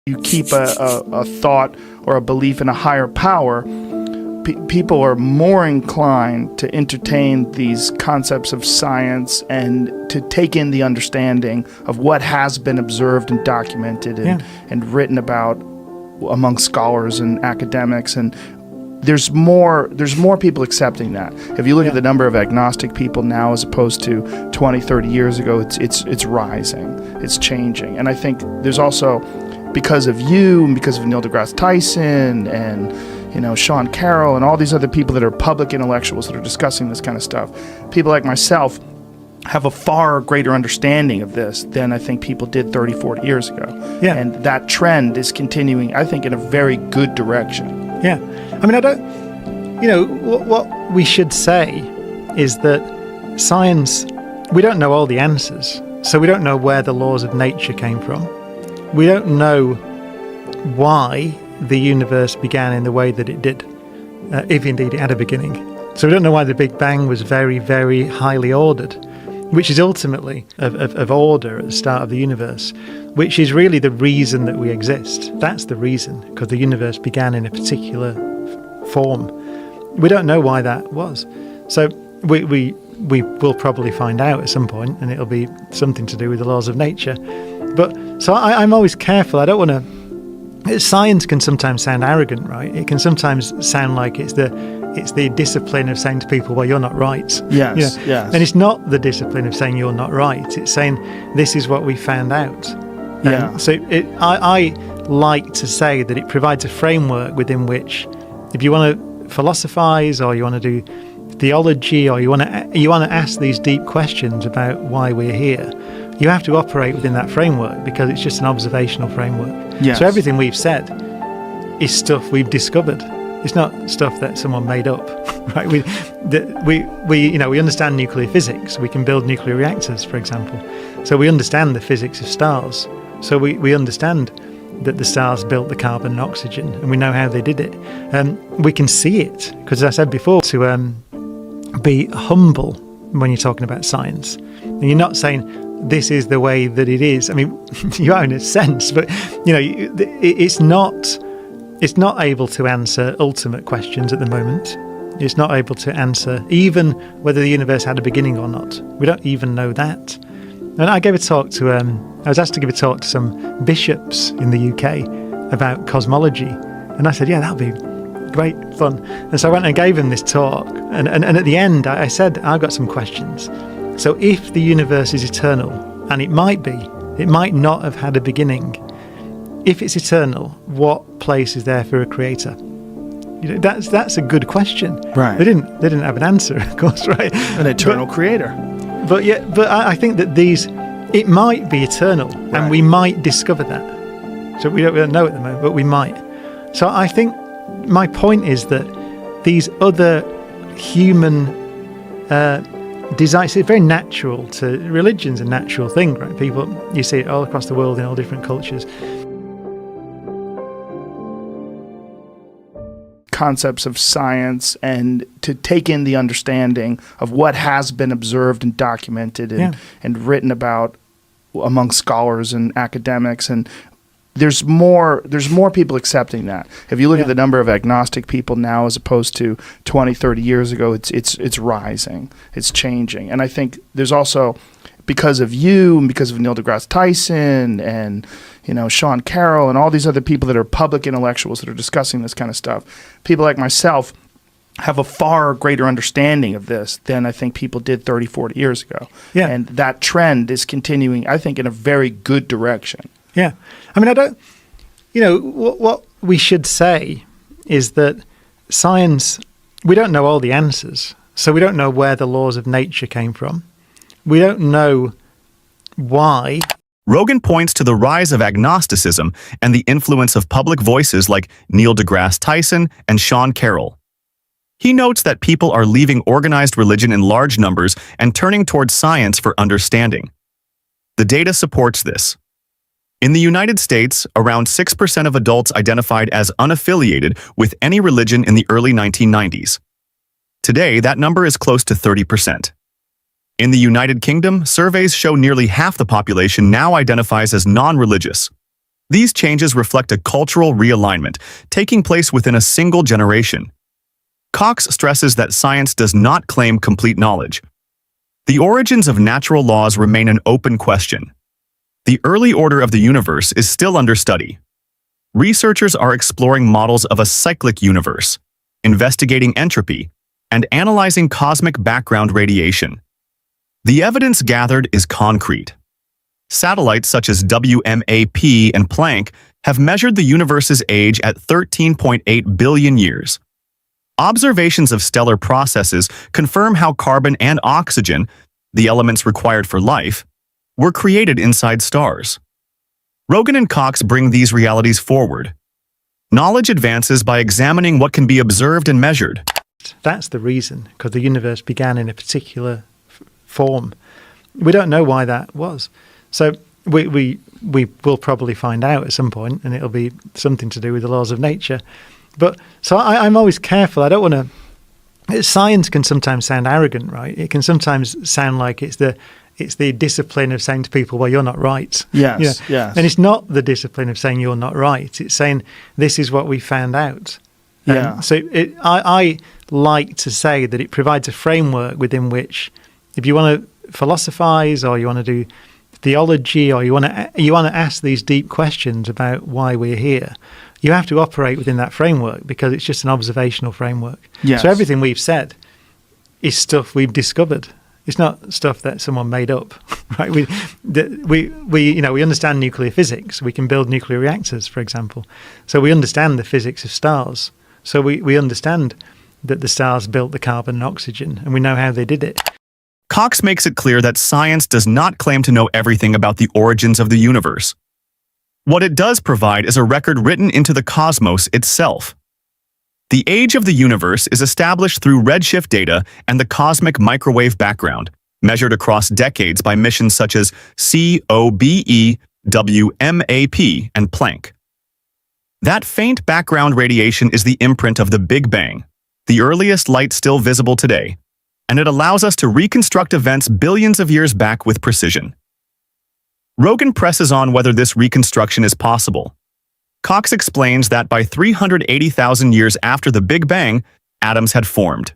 You keep a thought or a belief in a higher power, people are more inclined to entertain these concepts of science and to take in the understanding of what has been observed and documented and written about among scholars and academics. And there's more people accepting that. If you look at the number of agnostic people now as opposed to 20, 30 years ago, it's rising, it's changing. And I think there's also, because of you and because of Neil deGrasse Tyson and Sean Carroll and all these other people that are public intellectuals that are discussing this kind of stuff, people like myself have a far greater understanding of this than I think people did 30, 40 years ago. Yeah. And that trend is continuing, I think, in a very good direction. Yeah. I mean, I don't, what we should say is that science, we don't know all the answers. So we don't know where the laws of nature came from. We don't know why the universe began in the way that it did, if indeed it had a beginning. So we don't know why the Big Bang was very, very highly ordered, which is ultimately of order at the start of the universe, which is really the reason that we exist. That's the reason, because the universe began in a particular form. We don't know why that was. So we will probably find out at some point, and it'll be something to do with the laws of nature. But so I'm always careful. I don't want to. Science can sometimes sound arrogant, right? It can sometimes sound like it's the discipline of saying to people, well, you're not right. Yes, yes. And it's not the discipline of saying you're not right. It's saying this is what we found out. Yeah. So I like to say that it provides a framework within which, if you want to philosophize or you want to do theology or you want to ask these deep questions about why we're here, you have to operate within that framework because it's just an observational framework. Yes. So everything we've said is stuff we've discovered. It's not stuff that someone made up, right? We understand nuclear physics. We can build nuclear reactors, for example. So we understand the physics of stars. So we understand that the stars built the carbon and oxygen, and we know how they did it. We can see it because, as I said before, to be humble when you're talking about science, and you're not saying this is the way that it is. I mean, you are in a sense, but it's not able to answer ultimate questions at the moment. It's not able to answer even whether the universe had a beginning or not. We don't even know that. And I gave a talk to, I was asked to give a talk to some bishops in the UK about cosmology. And I said, yeah, that'll be great fun. And so I went and gave them this talk. And at the end, I said, I've got some questions. So if the universe is eternal, and it might be, it might not have had a beginning. If it's eternal, what place is there for a creator? That's a good question. Right. They didn't have an answer, of course, right? An eternal creator. But I think that it might be eternal, and we might discover that. So we don't know at the moment, but we might. So I think my point is that these other human desires, it's very natural to religion's a natural thing, right? People, you see it all across the world in all different cultures. Concepts of science and to take in the understanding of what has been observed and documented and written about among scholars and academics, and there's more people accepting that. If you look at the number of agnostic people now as opposed to 20, 30 years ago, it's rising, it's changing. And I think there's also, because of you and because of Neil deGrasse Tyson and Sean Carroll and all these other people that are public intellectuals that are discussing this kind of stuff, people like myself have a far greater understanding of this than I think people did 30, 40 years ago. Yeah. And that trend is continuing, I think, in a very good direction. Yeah. I mean, I don't, what we should say is that science, we don't know all the answers. So we don't know where the laws of nature came from. We don't know why. Rogan points to the rise of agnosticism and the influence of public voices like Neil deGrasse Tyson and Sean Carroll. He notes that people are leaving organized religion in large numbers and turning towards science for understanding. The data supports this. In the United States, around 6% of adults identified as unaffiliated with any religion in the early 1990s. Today, that number is close to 30%. In the United Kingdom, surveys show nearly half the population now identifies as non-religious. These changes reflect a cultural realignment taking place within a single generation. Cox stresses that science does not claim complete knowledge. The origins of natural laws remain an open question. The early order of the universe is still under study. Researchers are exploring models of a cyclic universe, investigating entropy, and analyzing cosmic background radiation. The evidence gathered is concrete. Satellites such as WMAP and Planck have measured the universe's age at 13.8 billion years. Observations of stellar processes confirm how carbon and oxygen, the elements required for life, were created inside stars. Rogan and Cox bring these realities forward. Knowledge advances by examining what can be observed and measured. That's the reason, because the universe began in a particular form. We don't know why that was. So we will probably find out at some point, and it'll be something to do with the laws of nature. But so I'm always careful. I don't want to. Science can sometimes sound arrogant, right? It can sometimes sound like it's the discipline of saying to people, "Well, you're not right." Yes, yes. And it's not the discipline of saying you're not right. It's saying this is what we found out. Yeah. So I like to say that it provides a framework within which, if you want to philosophize or you want to do theology or you want to ask these deep questions about why we're here, you have to operate within that framework because it's just an observational framework. Yes. So everything we've said is stuff we've discovered. It's not stuff that someone made up, right? We understand nuclear physics. We can build nuclear reactors, for example. So we understand the physics of stars. So we understand that the stars built the carbon and oxygen, and we know how they did it. Cox makes it clear that science does not claim to know everything about the origins of the universe. What it does provide is a record written into the cosmos itself. The age of the universe is established through redshift data and the cosmic microwave background, measured across decades by missions such as COBE, WMAP, and Planck. That faint background radiation is the imprint of the Big Bang, the earliest light still visible today, and it allows us to reconstruct events billions of years back with precision. Rogan presses on whether this reconstruction is possible. Cox explains that by 380,000 years after the Big Bang, atoms had formed.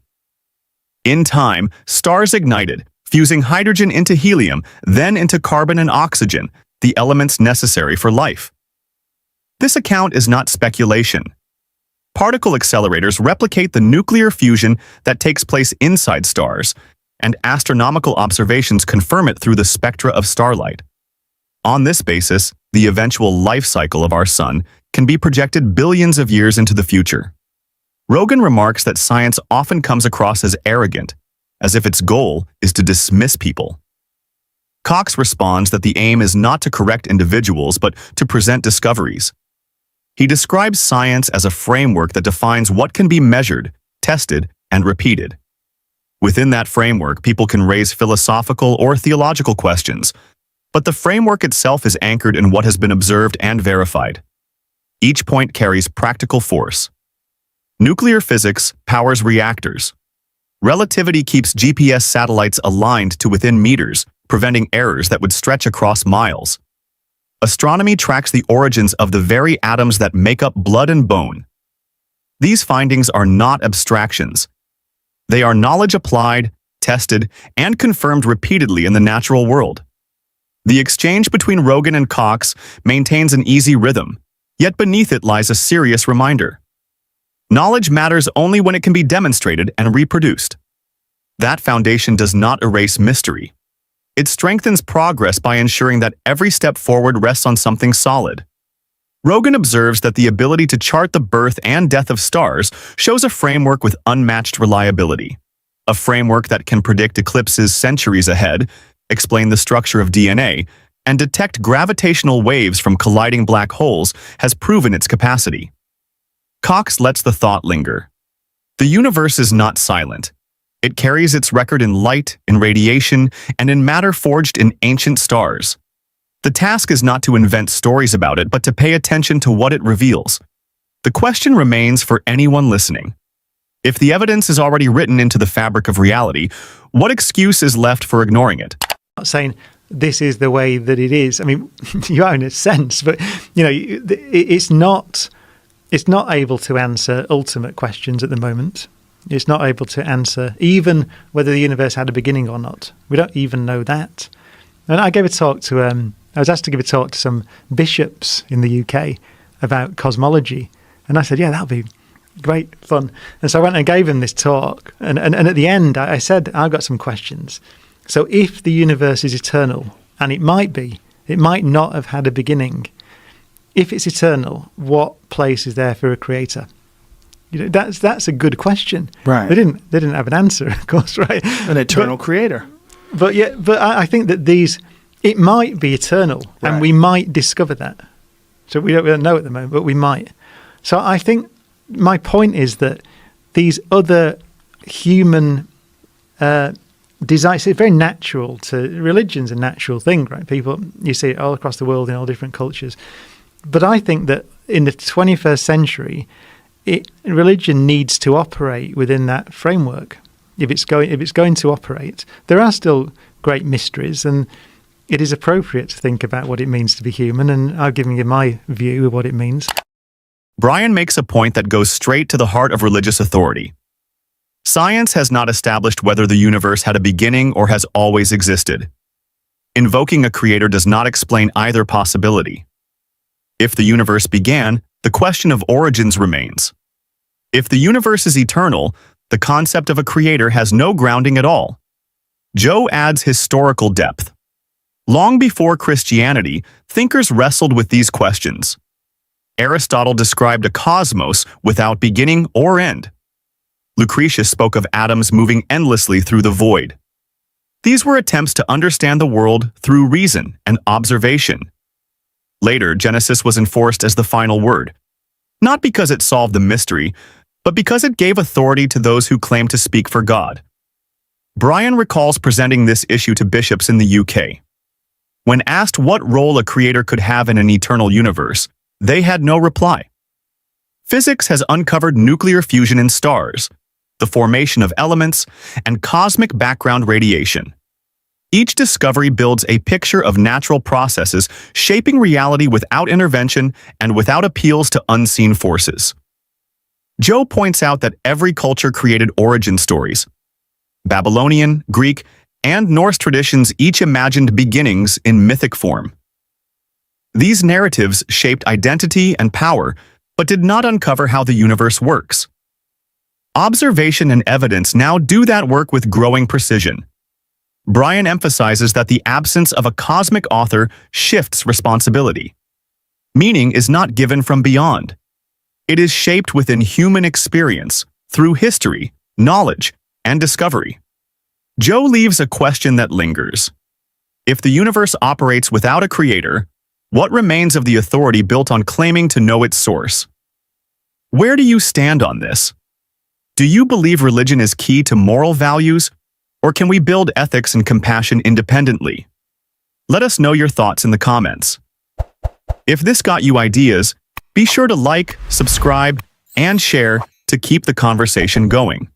In time, stars ignited, fusing hydrogen into helium, then into carbon and oxygen, the elements necessary for life. This account is not speculation. Particle accelerators replicate the nuclear fusion that takes place inside stars, and astronomical observations confirm it through the spectra of starlight. On this basis, the eventual life cycle of our sun can be projected billions of years into the future. Rogan remarks that science often comes across as arrogant, as if its goal is to dismiss people. Cox responds that the aim is not to correct individuals, but to present discoveries. He describes science as a framework that defines what can be measured, tested, and repeated. Within that framework, people can raise philosophical or theological questions, but the framework itself is anchored in what has been observed and verified. Each point carries practical force. Nuclear physics powers reactors. Relativity keeps GPS satellites aligned to within meters, preventing errors that would stretch across miles. Astronomy tracks the origins of the very atoms that make up blood and bone. These findings are not abstractions. They are knowledge applied, tested, and confirmed repeatedly in the natural world. The exchange between Rogan and Cox maintains an easy rhythm, yet beneath it lies a serious reminder. Knowledge matters only when it can be demonstrated and reproduced. That foundation does not erase mystery. It strengthens progress by ensuring that every step forward rests on something solid. Rogan observes that the ability to chart the birth and death of stars shows a framework with unmatched reliability. A framework that can predict eclipses centuries ahead, explain the structure of DNA, and detect gravitational waves from colliding black holes has proven its capacity. Cox lets the thought linger. The universe is not silent. It carries its record in light, in radiation, and in matter forged in ancient stars. The task is not to invent stories about it, but to pay attention to what it reveals. The question remains for anyone listening. If the evidence is already written into the fabric of reality, what excuse is left for ignoring it? I'm not saying this is the way that it is. I mean, you are in a sense, but it's not able to answer ultimate questions at the moment. It's not able to answer even whether the universe had a beginning or not. We don't even know that. And I gave a talk to, I was asked to give a talk to some bishops in the UK about cosmology. And I said, yeah, that'll be great fun. And so I went and gave him this talk. And at the end, I said, I've got some questions. So if the universe is eternal, and it might be, it might not have had a beginning. If it's eternal, what place is there for a creator? That's a good question. Right. They didn't have an answer, of course, right? An eternal creator. But I think that it might be eternal, and we might discover that. So we don't know at the moment, but we might. So I think my point is that these other human desires, it's very natural religion's a natural thing, right? People, you see it all across the world in all different cultures. But I think that in the 21st century, religion needs to operate within that framework. If it's going to operate, there are still great mysteries, and it is appropriate to think about what it means to be human, and I've given you my view of what it means. Brian makes a point that goes straight to the heart of religious authority. Science has not established whether the universe had a beginning or has always existed. Invoking a creator does not explain either possibility. If the universe began, the question of origins remains. If the universe is eternal, the concept of a creator has no grounding at all. Joe adds historical depth. Long before Christianity, thinkers wrestled with these questions. Aristotle described a cosmos without beginning or end. Lucretius spoke of atoms moving endlessly through the void. These were attempts to understand the world through reason and observation. Later, Genesis was enforced as the final word, not because it solved the mystery, but because it gave authority to those who claimed to speak for God. Brian recalls presenting this issue to bishops in the UK. When asked what role a creator could have in an eternal universe, they had no reply. Physics has uncovered nuclear fusion in stars, the formation of elements, and cosmic background radiation. Each discovery builds a picture of natural processes shaping reality without intervention and without appeals to unseen forces. Joe points out that every culture created origin stories. Babylonian, Greek, and Norse traditions each imagined beginnings in mythic form. These narratives shaped identity and power, but did not uncover how the universe works. Observation and evidence now do that work with growing precision. Brian emphasizes that the absence of a cosmic author shifts responsibility. Meaning is not given from beyond. It is shaped within human experience, through history, knowledge, and discovery. Joe leaves a question that lingers. If the universe operates without a creator, what remains of the authority built on claiming to know its source? Where do you stand on this? Do you believe religion is key to moral values, or can we build ethics and compassion independently? Let us know your thoughts in the comments. If this got you ideas, be sure to like, subscribe, and share to keep the conversation going.